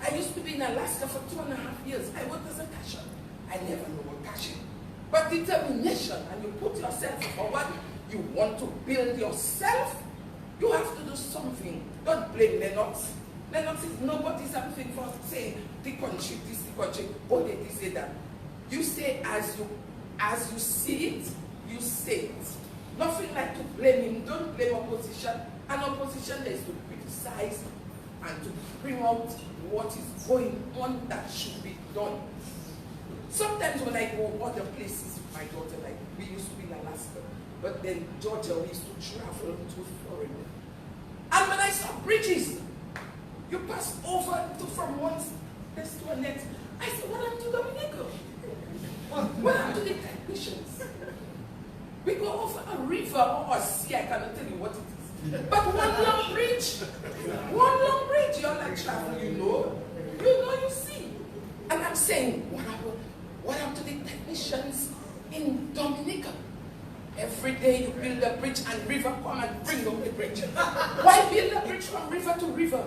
I used to be in Alaska for 2.5 years. I worked as a cashier. I never know what cashier. But determination, and you put yourself forward, you want to build yourself, you have to do something. Don't blame Lennox. Lennox is nobody's something for saying the country, this, the country, oh, they say that. You say as you see it, you say it. Nothing like to blame him. Don't blame opposition. And opposition is to criticize and to bring out what is going on that should be done. Sometimes when I go other places with my daughter, like we used to be in Alaska, but then Georgia, we used to travel to Florida. And when I saw bridges, you pass over from one place to the next. I said, what happened to Dominica? What happened to the technicians? We go over a river or a sea, I cannot tell you what it is. But one long bridge, you're like travel, you know, you see. And I'm saying, what happened to the technicians in Dominica? Every day you build a bridge and river come and bring up the bridge. Why build a bridge from river to river?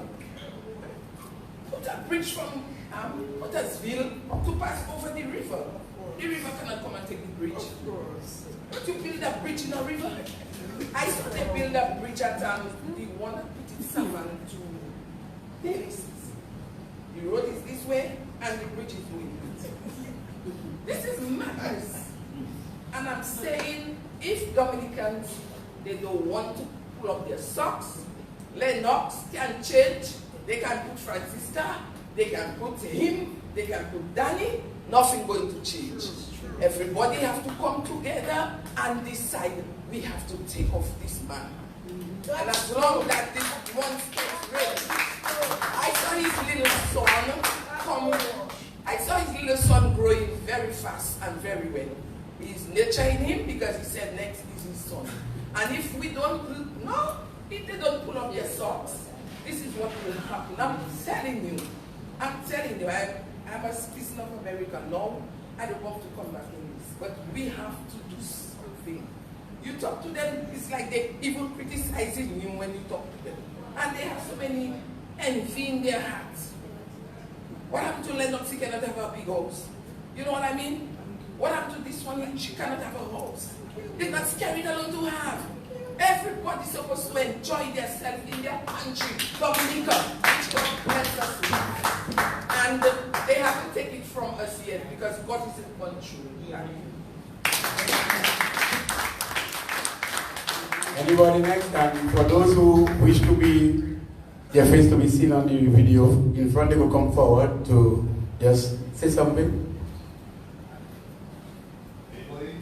Put a bridge from Pottersville to pass over the river. The river cannot come and take the bridge. Of course. But you build a bridge in a river. I saw they build a bridge at the one that put it Savan to Davis. The road is this way and the bridge is doing it. This is madness. And I'm saying, if Dominicans, they don't want to pull up their socks, Lennox can change. They can put Francisca, they can put him, they can put Danny, nothing going to change. Everybody have to come together and decide we have to take off this man. And as long as this one stays ready, I saw his little son come. I saw his little son growing very fast and very well. He's nurturing him because he said next is his son. And if we don't, if they don't pull up their socks, this is what will happen. I'm telling you, I'm a citizen of America now. I don't want to come back in this, but we have to do something. You talk to them, it's like they even criticizing you when you talk to them. And they have so many envy in their hearts. What happened to Lennox? He cannot have a big house. You know what I mean? What happened to this one? She cannot have a house. It's not scary alone to have. Everybody's supposed to enjoy themselves in their country, Dominica, which God bless us with. And they haven't taken it from us yet because God is in control. Anybody next? And for those who wish to be their face to be seen on the video in front, they will come forward to just say something.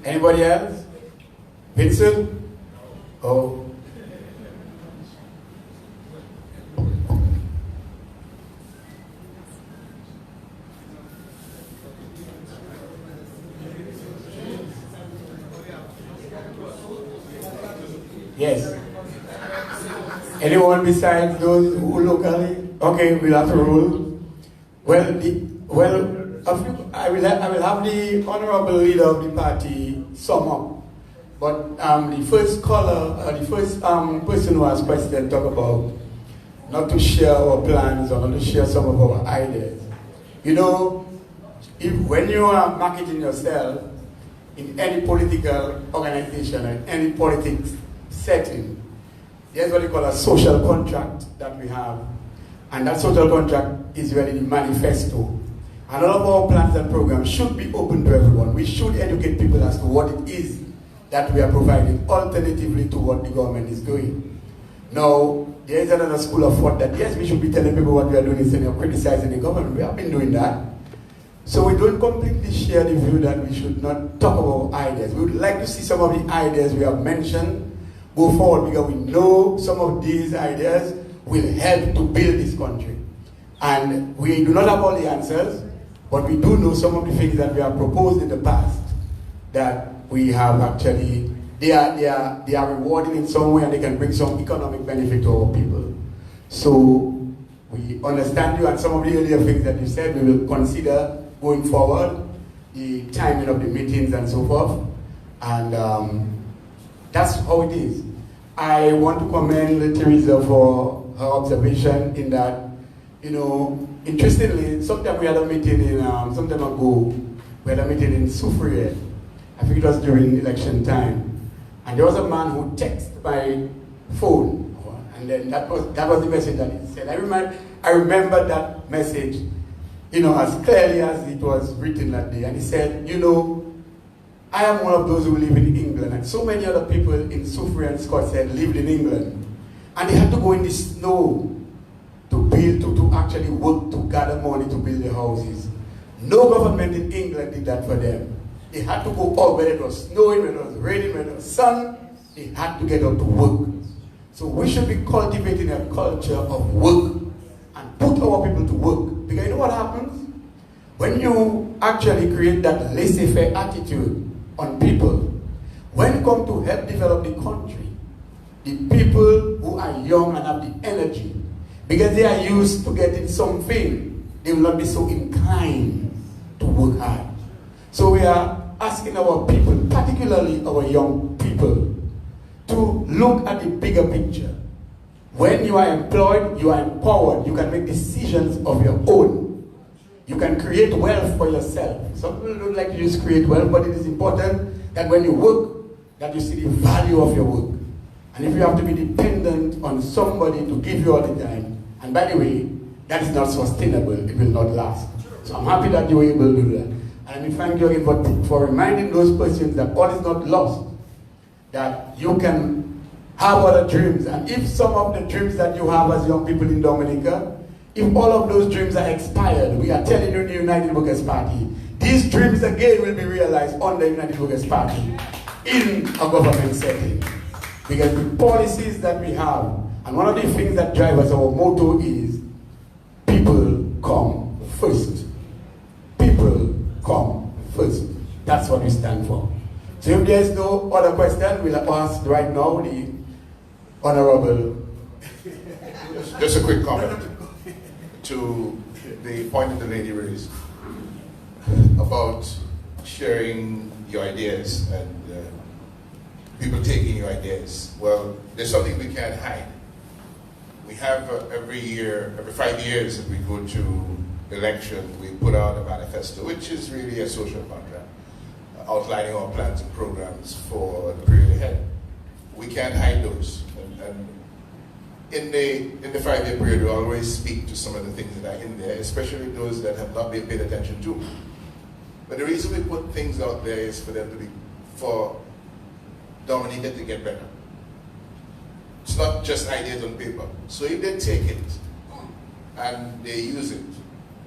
Anybody else? Vincent? Oh. Yes. Anyone besides those who locally? Okay, we'll have to rule. I will have the honorable leader of the party sum up. But the first person who asked question talk about not to share our plans or not to share some of our ideas. You know, when you are marketing yourself in any political organization and any politics setting, there's what we call a social contract that we have. And that social contract is really the manifesto. And all of our plans and programs should be open to everyone. We should educate people as to what it is that we are providing alternatively to what the government is doing. Now, there is another school of thought that yes, we should be telling people what we are doing instead of criticizing the government. We have been doing that. So we don't completely share the view that we should not talk about ideas. We would like to see some of the ideas we have mentioned go forward because we know some of these ideas will help to build this country. And we do not have all the answers, but we do know some of the things that we have proposed in the past that we have actually, they are rewarding in some way and they can bring some economic benefit to our people. So we understand you and some of the earlier things that you said we will consider going forward, the timing of the meetings and so forth. And that's how it is. I want to commend Teresa for her observation in that, you know, interestingly, sometime we had a meeting in, some time ago, we had a meeting in Soufriere. I think it was during election time. And there was a man who texted my phone. And then that was the message that he said. I remember that message, you know, as clearly as it was written that day. And he said, you know, I am one of those who live in England. And so many other people in Soufriere and Scotland lived in England. And they had to go in the snow to build, to actually work to gather money to build their houses. No government in England did that for them. They had to go out when it was snowing, when it was raining, when it was sun. They had to get out to work. So we should be cultivating a culture of work and put our people to work. Because you know what happens? When you actually create that laissez-faire attitude on people, when you come to help develop the country, the people who are young and have the energy, because they are used to getting something, they will not be so inclined to work hard. So we are asking our people, particularly our young people, to look at the bigger picture. When you are employed, you are empowered. You can make decisions of your own. You can create wealth for yourself. Some people don't like to just create wealth, but it is important that when you work, that you see the value of your work. And if you have to be dependent on somebody to give you all the time, and by the way, that is not sustainable, it will not last. So I'm happy that you were able to do that. And we thank you again for reminding those persons that all is not lost, that you can have other dreams. And if some of the dreams that you have as young people in Dominica, if all of those dreams are expired, we are telling you the United Workers' Party, these dreams again will be realized on the United Workers' Party in a government setting. Because the policies that we have, and one of the things that drive us, our motto is, people come first. People come first. That's what we stand for. So if there's no other question, we'll ask right now the Honorable. Just a quick comment to the point that the lady raised about sharing your ideas and people taking your ideas. Well, there's something we can't hide. We have every year, every 5 years, that we go to election, we put out a manifesto, which is really a social contract, outlining our plans and programs for the period ahead. We can't hide those. And in the 5-year period, we always speak to some of the things that are in there, especially those that have not been paid attention to. But the reason we put things out there is for them to be, for Dominica to get better. It's not just ideas on paper. So if they take it and they use it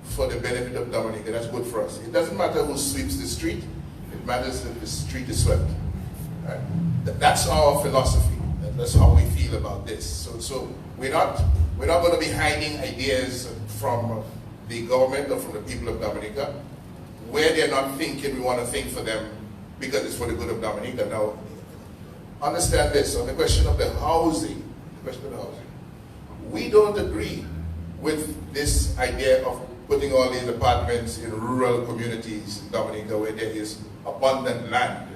for the benefit of Dominica, that's good for us. It doesn't matter who sweeps the street, it matters that the street is swept. Right? That's our philosophy. That's how we feel about this. So we're not going to be hiding ideas from the government or from the people of Dominica where they're not thinking we want to think for them because it's for the good of Dominica. Now, understand this, on the question of the housing, we don't agree with this idea of putting all these apartments in rural communities in Dominica where there is abundant land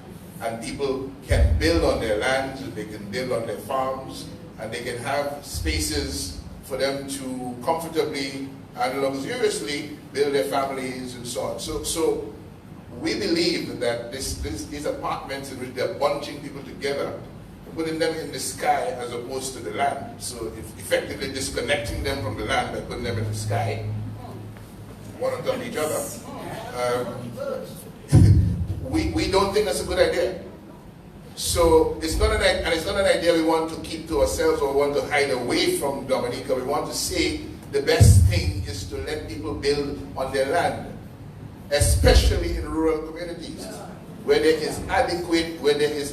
and people can build on their lands, they can build on their farms, and they can have spaces for them to comfortably and luxuriously build their families and so on. So we believe that these apartments in which they're bunching people together, putting them in the sky as opposed to the land, so effectively disconnecting them from the land by putting them in the sky, one on top of each other. We don't think that's a good idea. So it's not an idea we want to keep to ourselves or want to hide away from Dominica. We want to say the best thing is to let people build on their land, especially in rural communities where there is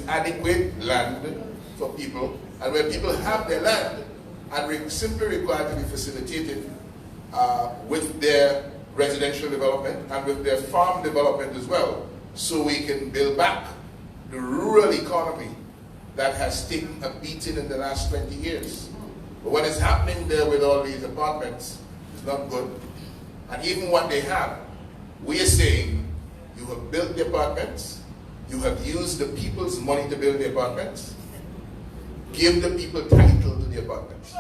adequate land for people and where people have their land and we simply required to be facilitated with their residential development and with their farm development as well, so we can build back the rural economy that has taken a beating in the last 20 years. But what is happening there with all these apartments is not good. And even what they have, we are saying, you have built the apartments, you have used the people's money to build the apartments, give the people title to the apartments.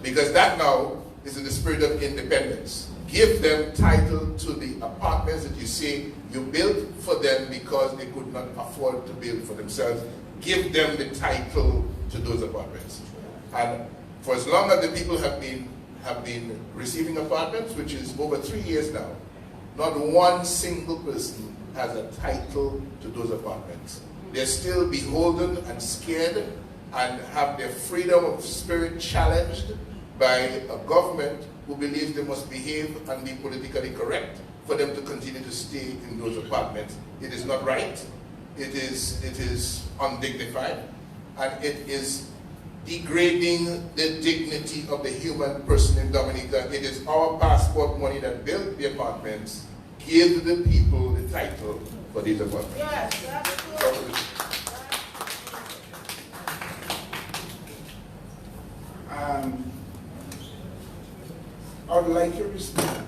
Because that now is in the spirit of independence. Give them title to the apartments that you say you built for them because they could not afford to build for themselves. Give them the title to those apartments. And for as long as the people have been receiving apartments, which is over 3 years now, not one single person has a title to those apartments. They're still beholden and scared and have their freedom of spirit challenged by a government who believes they must behave and be politically correct for them to continue to stay in those apartments. It is not right, it is undignified, and it is degrading the dignity of the human person in Dominica. It is our passport money that built the apartments. Give the people the title for these apartments. Yes, that's good. I would like to respond.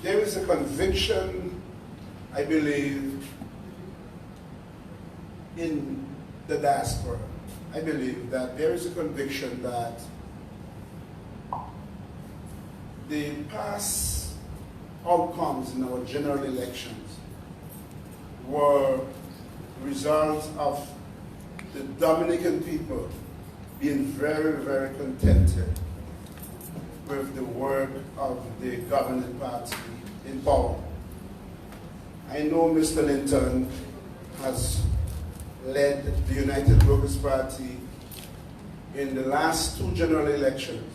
There is a conviction, I believe, in the diaspora. I believe that there is a conviction that the past outcomes in our general elections were results of the Dominican people being very, very contented with the work of the governing party in power. I know Mr. Linton has led the United Workers' Party in the last 2 general elections.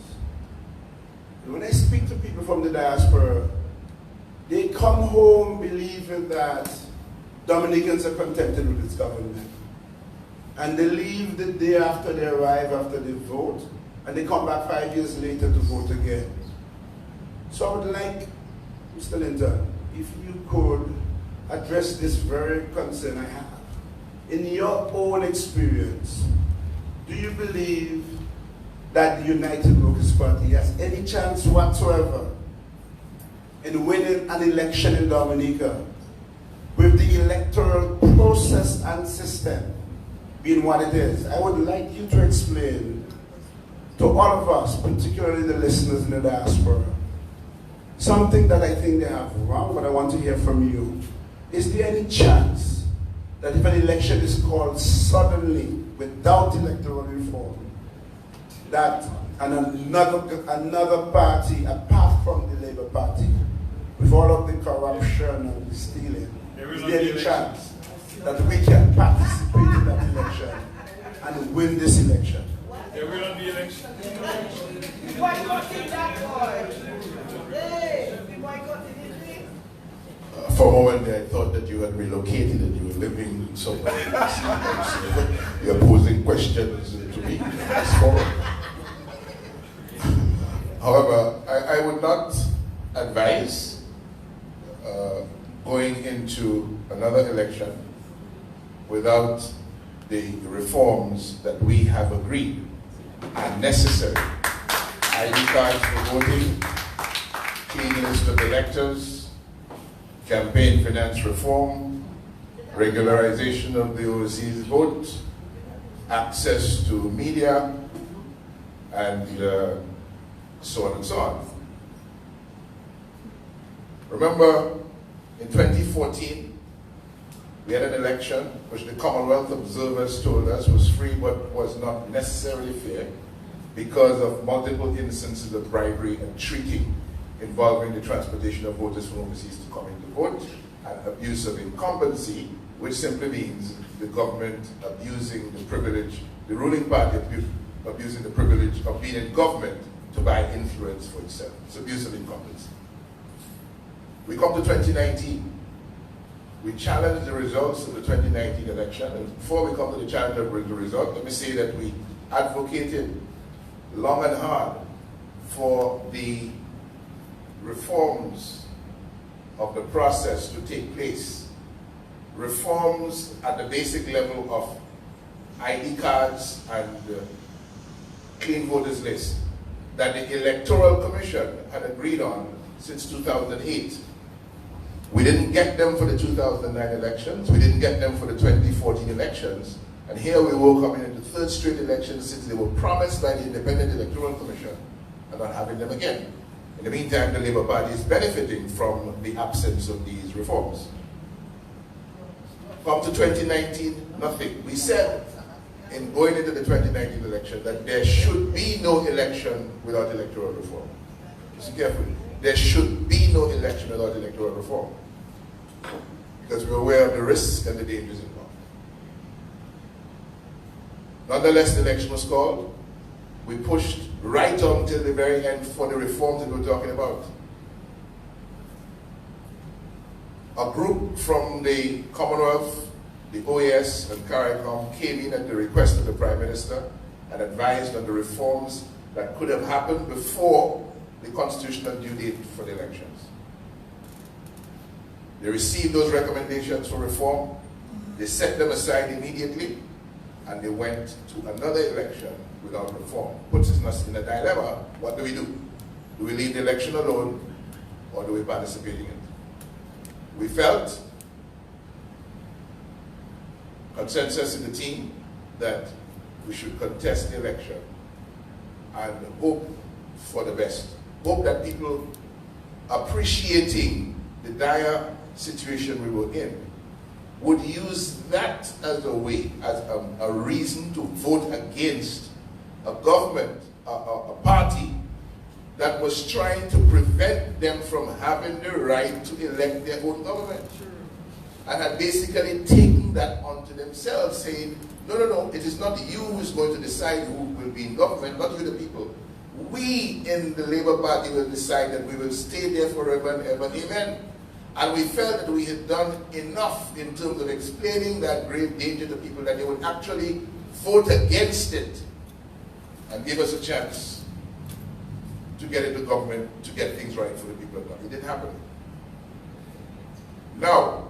And when I speak to people from the diaspora, they come home believing that Dominicans are contented with its government. And they leave the day after they arrive, after they vote, and they come back 5 years later to vote again. So I would like, Mr. Linton, if you could address this very concern I have. In your own experience, do you believe that the United Workers' Party has any chance whatsoever in winning an election in Dominica with the electoral process and system being what it is? I would like you to explain to all of us, particularly the listeners in the diaspora, something that I think they have wrong, but I want to hear from you. Is there any chance that if an election is called suddenly without electoral reform, that another party apart from the Labour Party, with all of the corruption and the stealing, is there any chance that we can participate in that election and win this election? There will not be election. Boycotting that boy. Hey, we boycotted it. For a moment, I thought that you had relocated and you were living somewhere else. You're posing questions to me. However, I would not advise going into another election without the reforms that we have agreed are necessary. ID cards for voting, clean list of electors, campaign finance reform, regularization of the overseas vote, access to media, and so on and so on. Remember, in 2014, we had an election which the Commonwealth observers told us was free but was not necessarily fair because of multiple instances of bribery and cheating involving the transportation of voters from overseas to come in to vote, and abuse of incumbency, which simply means the government abusing the privilege, the ruling party abusing the privilege of being in government to buy influence for itself. It's abuse of incumbency. We come to 2019. We challenge the results of the 2019 election, and before we come to the challenge of the result, let me say that we advocated long and hard for the reforms of the process to take place. Reforms at the basic level of ID cards and clean voters list that the Electoral Commission had agreed on since 2008. We didn't get them for the 2009 elections. We didn't get them for the 2014 elections. And here we were coming into third straight elections since they were promised by the Independent Electoral Commission and not having them again. In the meantime, the Labour Party is benefiting from the absence of these reforms. Come to 2019, nothing. We said in going into the 2019 election that there should be no election without electoral reform. Listen carefully. There should be no election without electoral reform, because we're aware of the risks and the dangers involved. Nonetheless, the election was called. We pushed right on till the very end for the reforms that we're talking about. A group from the Commonwealth, the OAS and CARICOM came in at the request of the Prime Minister and advised on the reforms that could have happened before the constitutional due date for the elections. They received those recommendations for reform, they set them aside immediately, and they went to another election without reform. Puts us in a dilemma. What do we do? Do we leave the election alone, or do we participate in it? We felt, consensus in the team, that we should contest the election and hope for the best. Hope that people appreciating the dire situation we were in would use that as a way, as a reason to vote against a government, a party that was trying to prevent them from having the right to elect their own government. And had basically taken that onto themselves, saying, No, it is not you who is going to decide who will be in government, not you the people. We in the Labour Party will decide that we will stay there forever and ever, amen. And we felt that we had done enough in terms of explaining that grave danger to people that they would actually vote against it and give us a chance to get into government, to get things right for the people of God. It didn't happen. Now,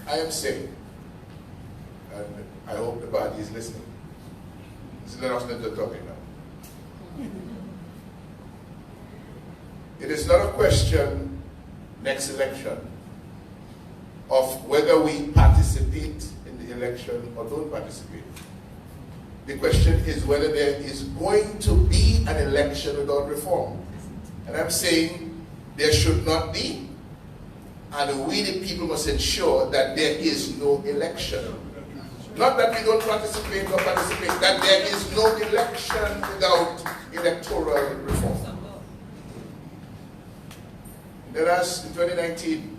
I am saying, and I hope the party is listening. This is not talking now. It is not a question next election of whether we participate in the election or don't participate. The question is whether there is going to be an election without reform. And I'm saying there should not be. And we the people must ensure that there is no election. Not that we don't participate or participate, that there is no election without electoral reform. Then as in 2019,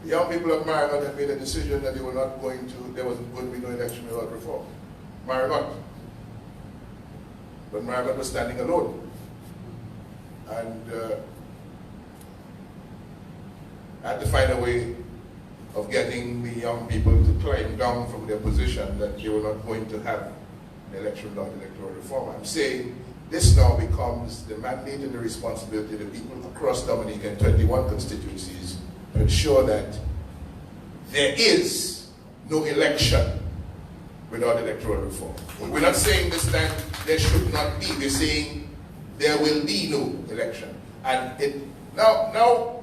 the young people of Marymount had made a decision that they were not going to, there wasn't going to be no election without reform. Marymount. But Marymount was standing alone. And I had to find a way of getting the young people to climb down from their position that they were not going to have an election without electoral reform. I'm saying this now becomes the mandate and the responsibility of the people across Dominica in 21 constituencies to ensure that there is no election without electoral reform. We're not saying this time there should not be. We're saying there will be no election. And now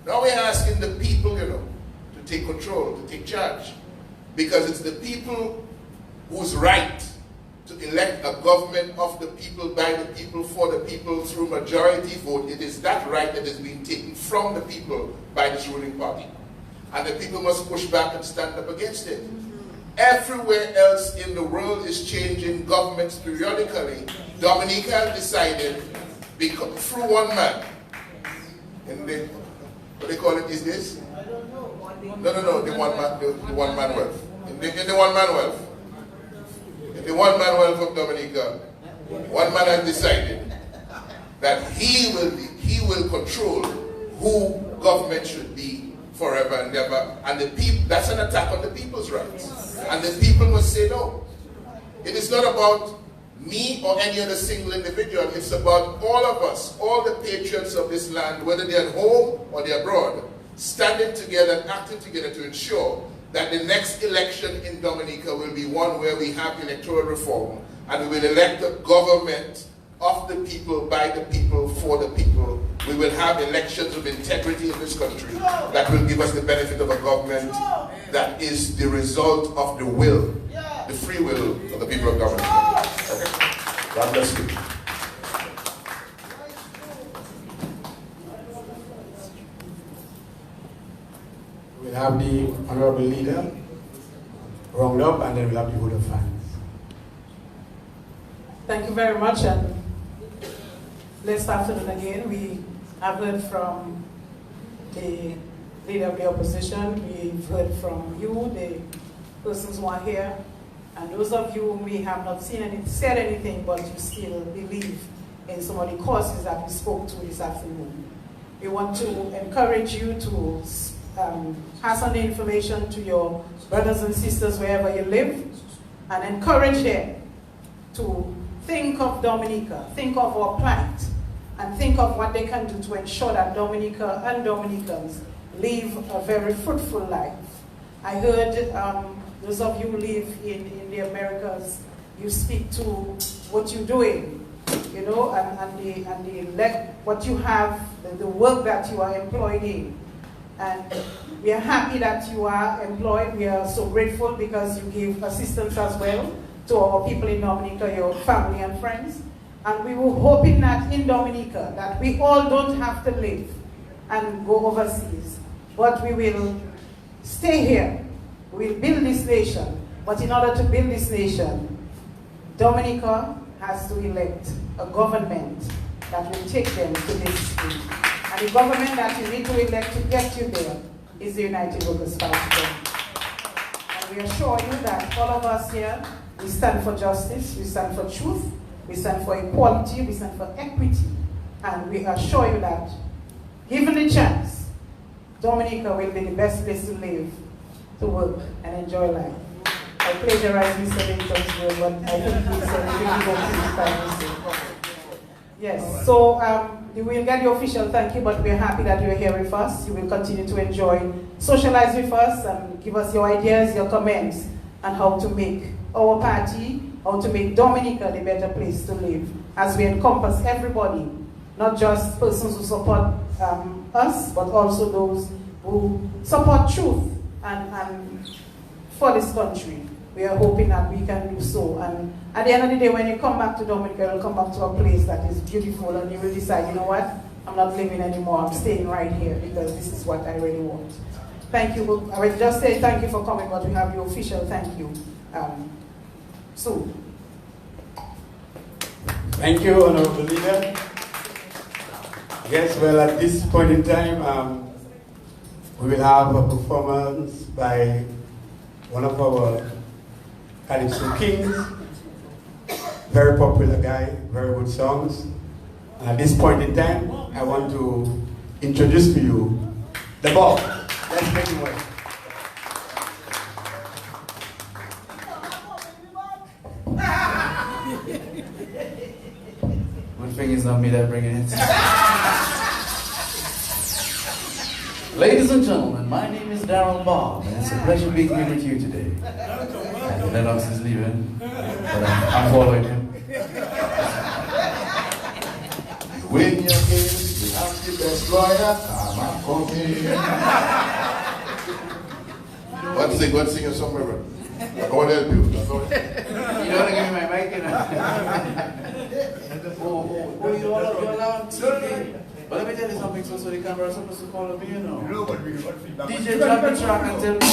we're asking the people, to take control, to take charge. Because it's the people whose right to elect a government of the people, by the people, for the people, through majority vote. It is that right that is being taken from the people by this ruling party. And the people must push back and stand up against it. Everywhere else in the world is changing governments periodically. Dominica decided, through one man, in the, what they call it these days? I don't know. No, the one man wealth. In the one man wealth. In the one man wealth of Dominica, one man has decided that he will control who government should be forever and ever. And the people, that's an attack on the people's rights. And the people must say no. It is not about me or any other single individual. It's about all of us, all the patriots of this land, whether they're at home or they're abroad, standing together and acting together to ensure that the next election in Dominica will be one where we have electoral reform and we will elect a government of the people, by the people, for the people. We will have elections of integrity in this country that will give us the benefit of a government that is the result of the will, the free will of the people of Dominica. Okay. God bless you. We'll have the Honorable Leader round up, and then we'll have the vote of thanks. Thank you very much, and let's afternoon again. We have heard from the Leader of the Opposition. We've heard from you, the persons who are here, and those of you whom we have not said anything, but you still believe in some of the causes that we spoke to this afternoon. We want to encourage you to pass on the information to your brothers and sisters wherever you live, and encourage them to think of Dominica, think of our plight, and think of what they can do to ensure that Dominica and Dominicans live a very fruitful life. I heard those of you who live in the Americas, you speak to what you're doing, and what you have, the work that you are employed in. And we are happy that you are employed. We are so grateful because you give assistance as well to our people in Dominica, your family and friends. And we were hoping that in Dominica, that we all don't have to live and go overseas, but we will stay here. We'll build this nation. But in order to build this nation, Dominica has to elect a government that will take them to this stage. And the government that you need to elect to get you there is the United Workers' Party. And we assure you that all of us here, we stand for justice, we stand for truth, we stand for equality, we stand for equity, and we assure you that, given the chance, Dominica will be the best place to live, to work, and enjoy life. I plagiarized Mr. Lincoln's word, but I think he said it really go Yes, so you will get your official thank you, but we're happy that you're here with us. You will continue to enjoy, socialize with us, and give us your ideas, your comments, on how to make our party, how to make Dominica the better place to live, as we encompass everybody, not just persons who support us, but also those who support truth and for this country. We are hoping that we can do so. And at the end of the day, when you come back to Dominica, you'll come back to a place that is beautiful, and you will decide, you know what, I'm not living anymore, I'm staying right here because this is what I really want. Thank you. I will just say thank you for coming, but we have your official thank you soon. Thank you, Honorable Leader. Yes, well, at this point in time, we will have a performance by one of our Calypso Kings. Very popular guy, very good songs. And at this point in time, I want to introduce to you the Bob. Let's make him wait. Good thing it's not me that bringing it. Ladies and gentlemen, my name is Darryl Bob, and it's a pleasure being here with you today. I know Lennox is leaving, but I'm following him. When you're in, you have the best lawyer, I'm coming. Let's sing a song, Reverend. I want to help you. You don't want to give me my mic, you know? Oh, you allowed TV. But let me tell you something, so the camera is supposed to call me, you know. DJ, drop the track and tell me.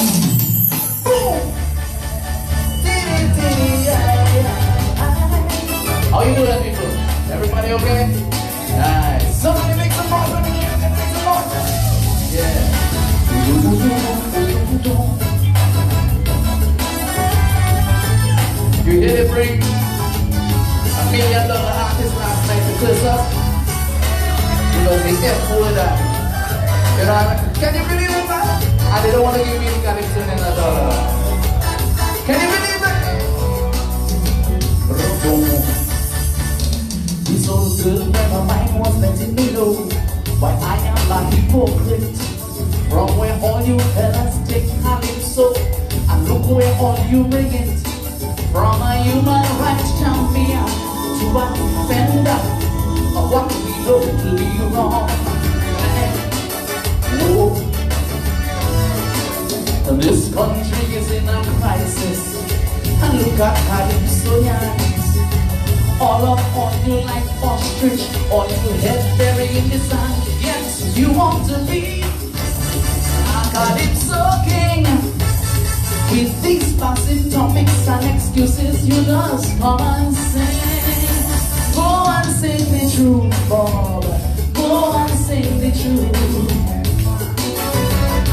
How you doing, people? Everybody okay? Nice. Somebody make some noise, let me hear them make some noise. Yeah. You did bring $1 million artist last night to close up. You know, they get full of that. You know, can you believe it, man? And they don't want to give me the Calypso and a dollar. Can you believe it? This old girl when my mind was letting me know why I am a hypocrite. From where all you fellas take Calypso, and look where all you bring it. From a human rights champion to a defender of what we know to be wrong. Whoa. This country is in a crisis, and look at Calypso, yes. All up on you like ostrich, all you head buried in the sand. Yes, you want to be a Calypso king. With these passive topics and excuses, you just come and sing. Go and sing the truth, Bob. Go and sing the truth.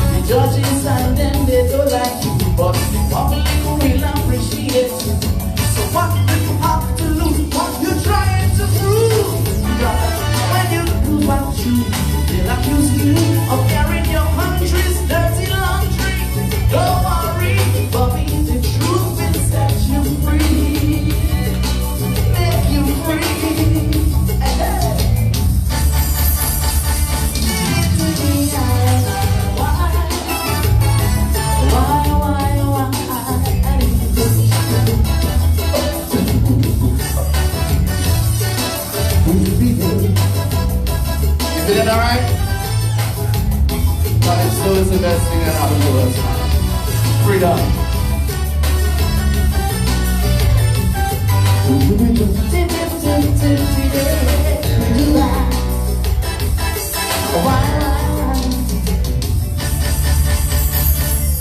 The judges and them, they don't like you, but the public will appreciate you. So what do you have to lose? What you trying to prove? When you prove out truth, they'll accuse you of carrying your country's dirty laundry. Don't worry, Bobby, the truth will set you free. Make you free. You feeling alright? Calypso is the best thing that happened to us, man. Freedom.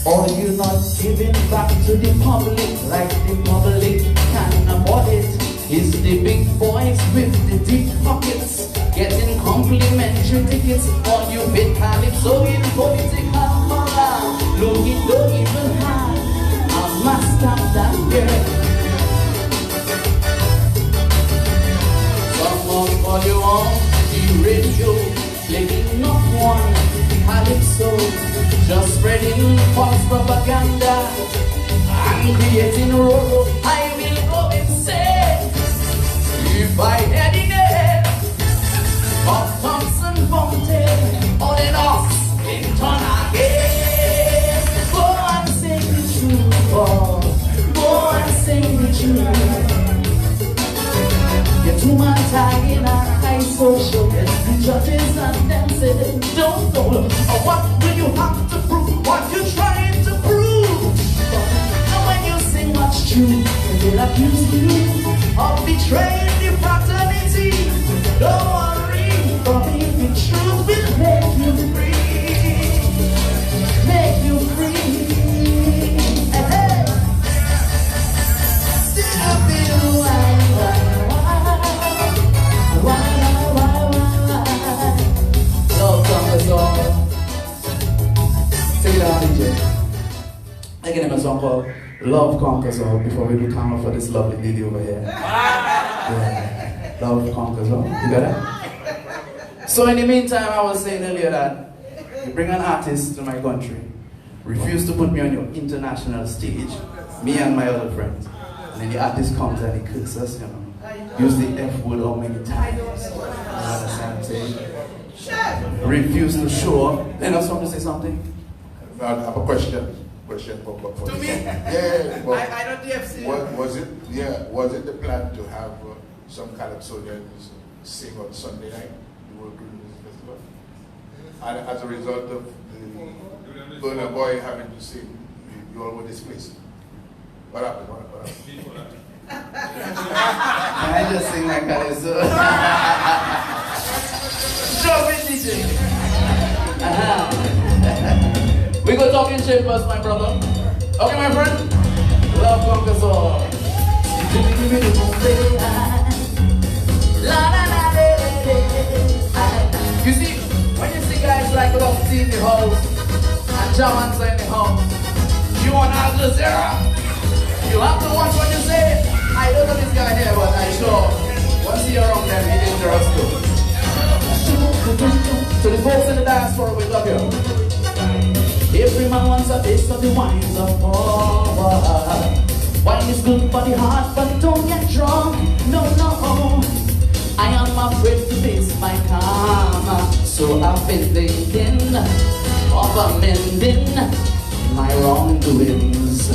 Or you're not giving back to the public like the public can afford it. It's the big boys with the deep pockets getting complimentary tickets. Or you bit Calypso in political color, looking don't even hide. calypso, just spreading false propaganda and creating roro. I will go insane if I had in it of Thompson Fountain on and off in turn again. Go and sing the truth, oh, go and sing the truth. You're too much high in our high social. The judges and them say they don't know. Or what do you have to prove? What you trying to prove? And when you sing much truth, they'll accuse you of betraying the fraternity. Don't worry, for me the truth will make you free. Make you free. Hey, hey. Still feel love conquers all. Take it out, DJ. I give him a song called Love Conquers All before we do camera for this lovely lady over here. Yeah. Love conquers all. You got that? So in the meantime, I was saying earlier that you bring an artist to my country, refuse to put me on your international stage, me and my other friends, and then the artist comes and he cooks us, you know. Use the F word how many times? You understand what I'm saying? Refuse to show up. Then I was to say something. I have a question for To me? Yeah, well, I don't DFC. Was it the plan to have some calypsonians sing on Sunday night, the World Green Music Festival? And as a result of the Burna Boy having to sing, you all were displaced. What happened? What happened? I just sing like calypso. Drop it, DJ. We go talking shape first, my brother. Okay, my friend? Love conquers all. You see, when you see guys like Lofty in the house and Jamans in the house, you want Al Jazeera? You have to watch what you say. I don't know this guy here, but I sure once you're around them, he's dangerous too. To the folks in the diaspora, we love you. Every man wants a taste of the wines of power. Wine is good for the heart, but don't get drunk. No, no. I am afraid to face my karma, so I've been thinking of amending my wrongdoings.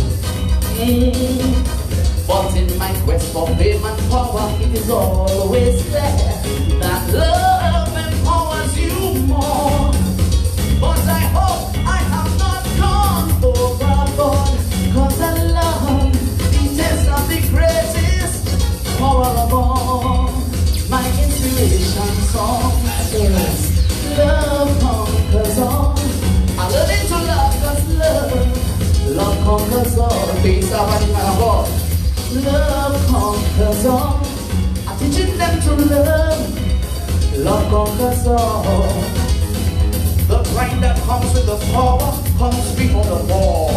But in my quest for fame and power, it is always there that love empowers you more. But I hope I have not gone overboard, 'cause I love the taste of the greatest power of all. My inspiration song is love conquers all. I love it to love, 'cause love conquers all. Peace out in my heart. Love conquers all. I'm teaching them to love conquers all. The grind that comes with the power comes before the war.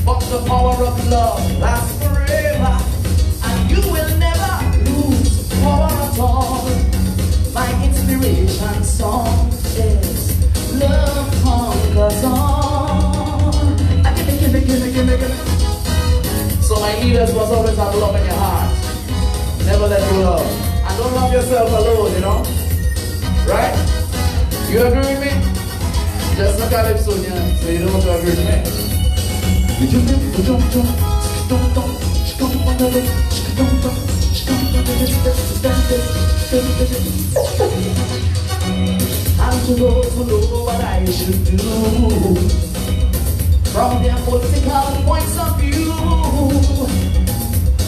But the power of love lasts forever, and you will never lose power at all. My inspiration song is love conquers all. Give me. So my leaders must always have love in your heart. Never let go love. And don't love yourself alone, you know? Right? You agree with me? Just a calypsonian, so you don't have to agree with me. And to those who know what I should do, from their political points of view,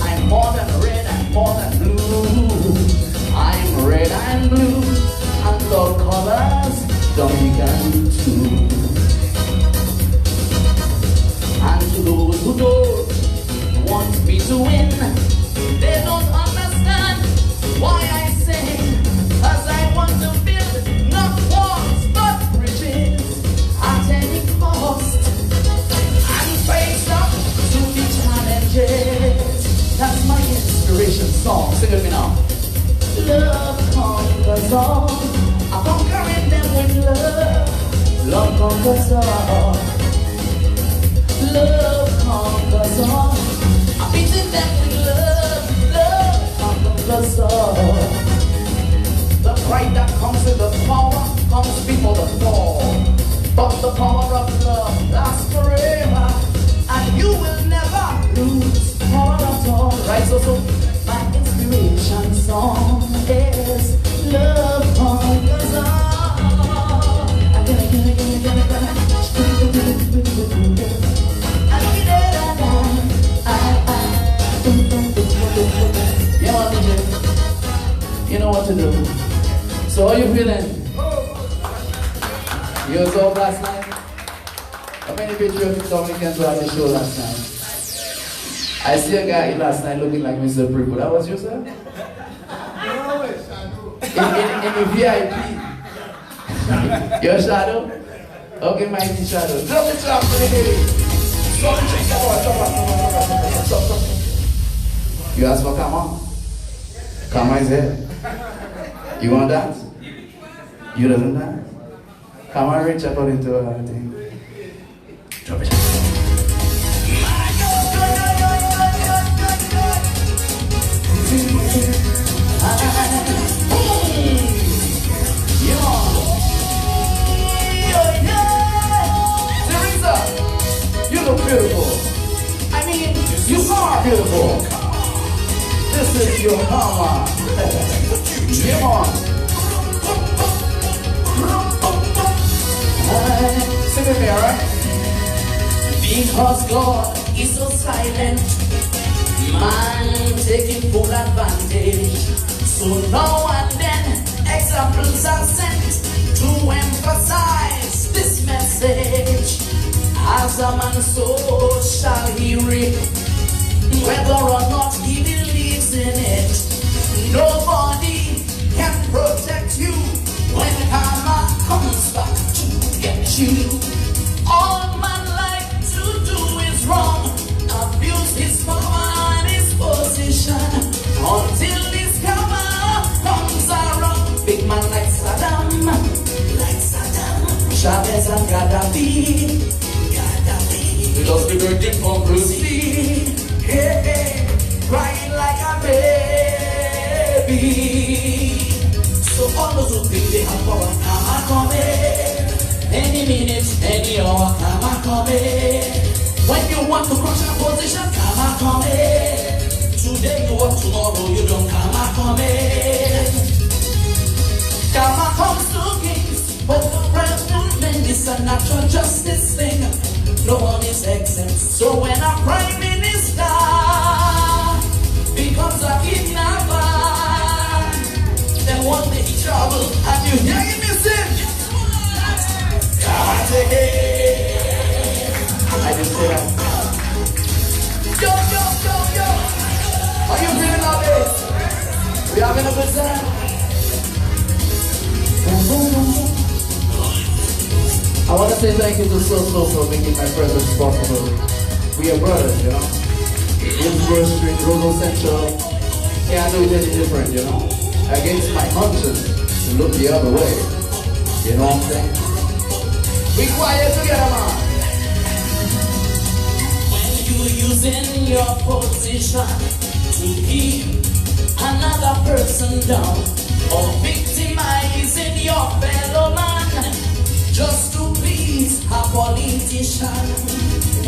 I'm more than red, I'm more than blue. I'm red and blue, and love colors Dominican too. And to those who don't want me to win, they don't understand why I sing. 'Cause I want to build not walls but bridges at any cost, and face up to the challenges. That's my inspiration song. Sing it with me now. Love conquers all. I'm conquering them with love. Love conquers conquers all. Love conquers all. I'm beating them with love. Love conquers all. The pride that comes with the power comes before the fall. But the power of love lasts forever, and you will never lose power at all. Right, so my inspiration song is love conquers all. You know what to do. So how you feeling? You was off last night? How many patriotic Dominicans were at the show last night? I see a guy last night looking like Mr. Prickle. That was you, sir? In the VIP. Your shadow? Okay, mighty shadow. Drop it up, baby. You asked for Kama? Kama is here. You want that? You doesn't dance? Kama reach according to her thing. Drop it. You look beautiful. I mean, you are beautiful. This is your mama. Come on. Sing with me, alright? Because God is so silent, man taking full advantage. So now and then examples are sent to emphasize this message. As a man so shall he reap, whether or not he believes in it. Nobody can protect you when karma comes back to get you. All man like to do is wrong, abuse his power and his position, until his karma comes around. Big man like Saddam, Chavez and Gaddafi. Just be working for Bruce Lee, hey, hey, crying like a baby. So all those who think they have power, karma coming. Any minute, any hour, karma coming. When you want to crush a position, karma coming. Today you want, tomorrow you don't, karma coming. Karma comes to kings, but the president men is a natural justice thing. No one is exempt. So when a prime minister becomes a kidnapper, then one day he trouble and you hear him missing. God again. I just say that. Yo, yo, yo, yo. Are you feeling all this? We having a good time? I want to say thank you to So for making my presence possible. We are brothers, you know. Hillsborough Street, Roosevelt Central. Can't do it any different, you know. Against my hunches to look the other way. You know what I'm saying? We quiet together, man. When you're using your position to keep another person down, or victimizing your fellow man, just to please a politician.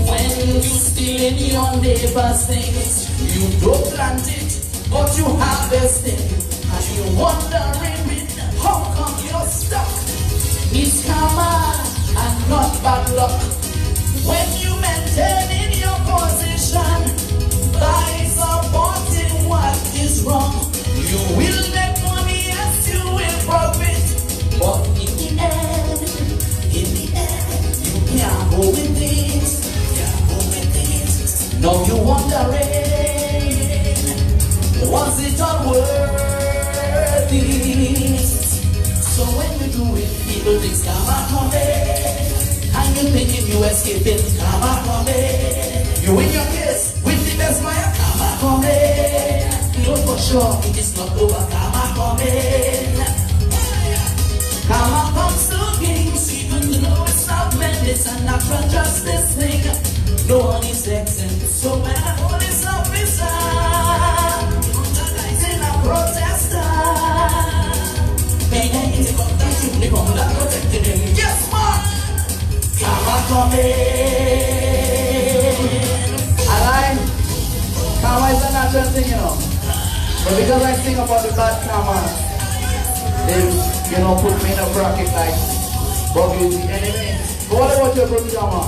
When you steal in your neighbor's things, you don't plant it, but you harvest it. And you're wondering, how come you're stuck? It's karma and not bad luck. When you maintain in your position by supporting what is wrong, you will make money as you will profit. But in the end, you can't go with this. Now you're wondering, was it all worth it? So when you do it, people think karma coming, and you thinking you escaping, karma coming. You win your case with the best buyer, karma coming. Know for sure it is not over, karma coming. Karma comes to kings, even though it's not meant it's a natural justice thing. No one is exempt. So when a police officer brutalizing a protester, he got that uniform that protected him. Guess what? Karma coming. Karma is a natural thing, you know. But because I think about the bad karma, they, you know, put me in a bracket like Bobby is the enemy. But what about your good karma?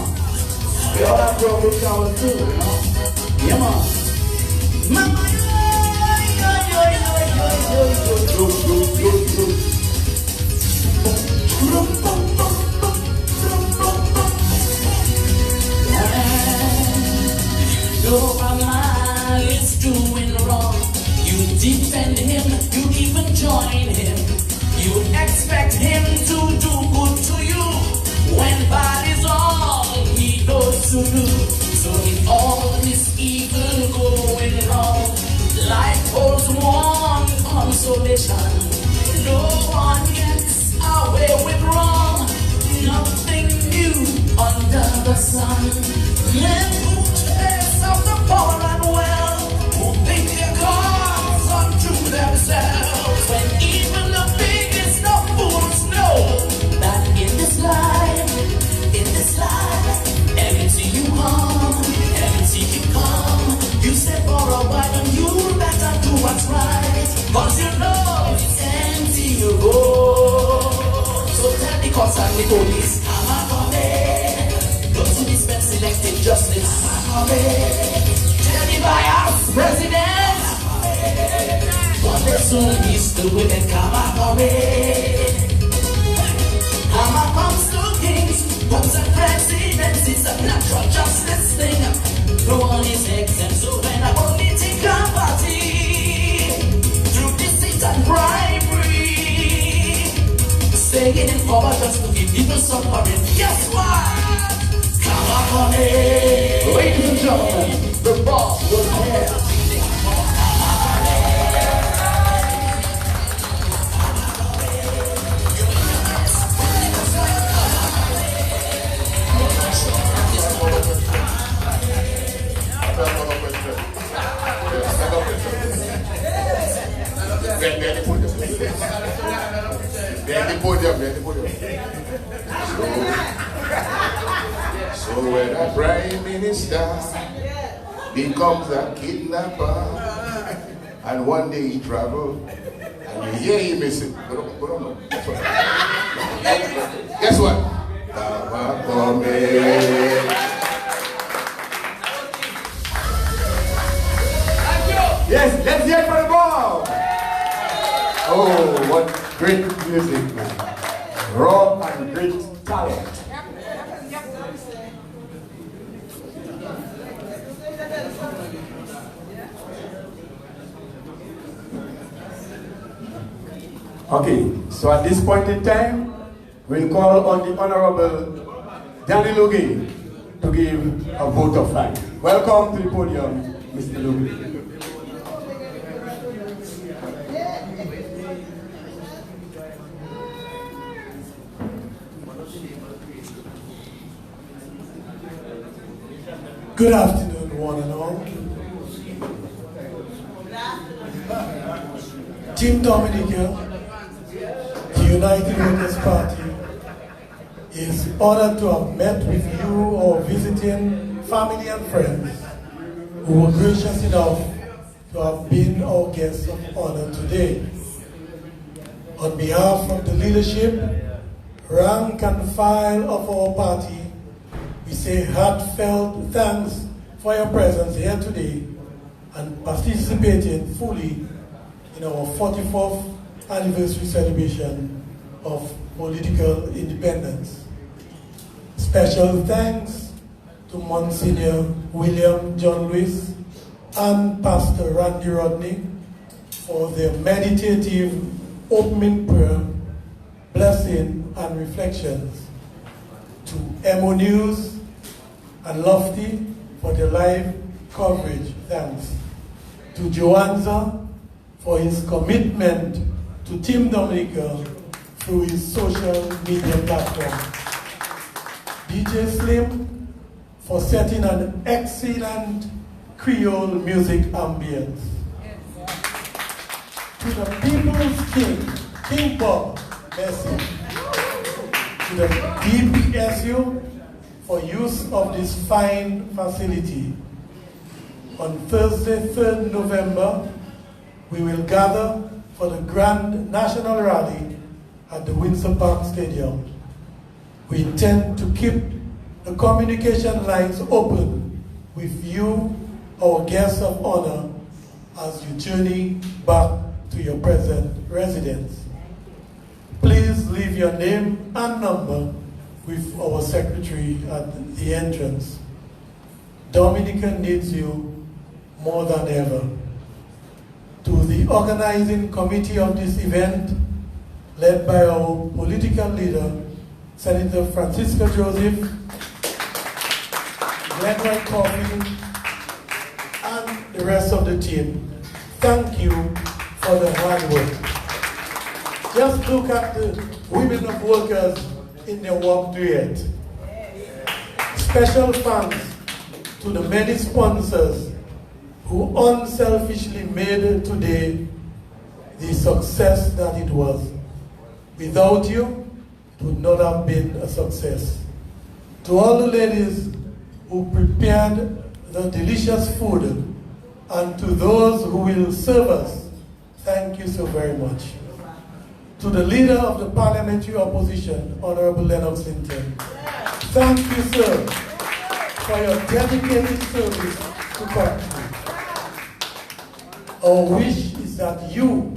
We all have good karma too, you know. Yeah, man. Mama, Your man is doing wrong. You defend him, you even join him. You expect him to do good to you when bad is all he knows to do. So with all this evil going wrong, life holds one consolation. No one gets away with wrong. Nothing new under the sun. Men who chase of the poor and well, who think their cause unto themselves, when even the biggest of fools know that in this life, empty you come, you stay for a while and you better do what's right, cause you know it's empty you go. So tell the cops and the police, I'm a coming. Go to dispense selective justice. Tell the bias president. But they soon he's still with it. Karma comes to kings, popes and presidents. It's a natural justice thing. No one is exempt. So when a political party through deceit and bribery staying in power just to keep people suffering. Guess what? Karma coming. ladies and gentlemen, the boss was here. So when a prime minister becomes a kidnapper, and one day he travels, and you hear him missing, but don't know. Guess what? Karma coming. Yes, let's hear it for the ball. Oh, what great music, man. Raw and great talent. Okay, so at this point in time, we'll call on the Honorable Danny Lugie to give a vote of thanks. Welcome to the podium, Mr. Lugie. Good afternoon, one and all. Team Dominica, the United Workers' Party, is honored to have met with you or visiting family and friends who were gracious enough to have been our guests of honor today. On behalf of the leadership, rank and file of our party, we say heartfelt thanks for your presence here today and participating fully in our 44th anniversary celebration of political independence. Special thanks to Monsignor William John Lewis and Pastor Randy Rodney for their meditative opening prayer, blessing and reflections. To Emonews and Lofty for the live coverage, thanks. To Joanza for his commitment to Team Dominica through his social media platform. DJ Slim for setting an excellent Creole music ambience. To the People's King, King Bob, merci. To the DPSU for use of this fine facility. On Thursday, 3rd November, we will gather for the Grand National Rally at the Windsor Park Stadium. We intend to keep the communication lines open with you, our guests of honor, as you journey back to your present residence. Please leave your name and number with our secretary at the entrance. Dominica needs you more than ever. To the organizing committee of this event, led by our political leader, Senator Francisco Joseph, Glenroy Coffey, and the rest of the team, thank you for the hard work. Just look at the women of workers in their work duet. Special thanks to the many sponsors who unselfishly made today the success that it was. Without you, it would not have been a success. To all the ladies who prepared the delicious food, and to those who will serve us, thank you so very much. To the leader of the parliamentary opposition, Honorable Lennox Linton, thank you, sir, for your dedicated service to country. Our wish is that you,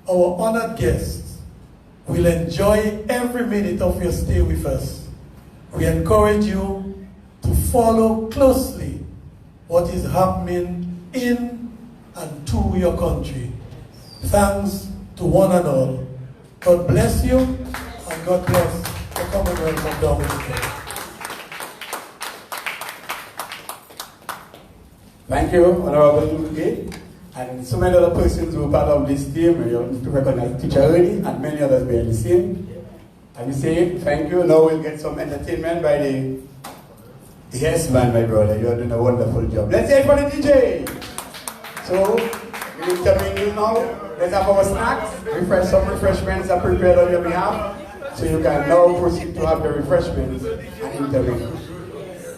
our honored guests, will enjoy every minute of your stay with us. We encourage you to follow closely what is happening in and to your country. Thanks to one and all. God bless you, and God bless the Commonwealth of Dominica. Thank you, Honorable Luke, and so many other persons who are part of this team. We want to recognize Teacher Ernie and many others behind the scene. And we say thank you. Now we'll get some entertainment by the yes man, my brother. You're doing a wonderful job. Let's say it for the DJ. So we'll intervene you now. Let's have our snacks. Some refreshments are prepared on your behalf. So you can now proceed to have the refreshments and intervene.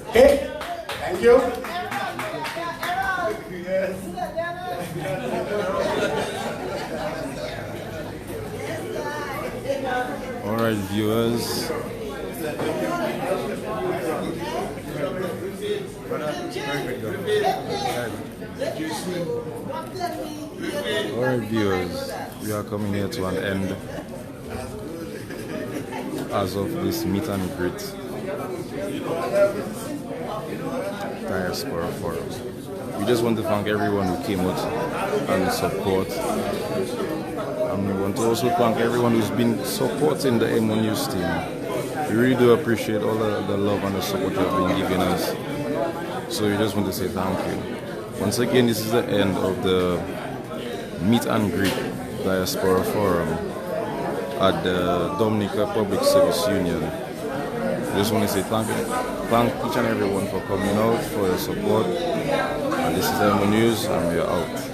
Okay? Thank you. All right, viewers. All right, viewers. We are coming here to an end as of this meet and greet Diaspora Forum. We just want to thank everyone who came out and support. And we want to also thank everyone who's been supporting the Emonews team. We really do appreciate all the love and the support you have been giving us. So we just want to say thank you. Once again, this is the end of the meet and greet Diaspora Forum at the Dominica Public Service Union. I just want to say thank each and everyone for coming out, for your support. And this is Emonews, and we are out.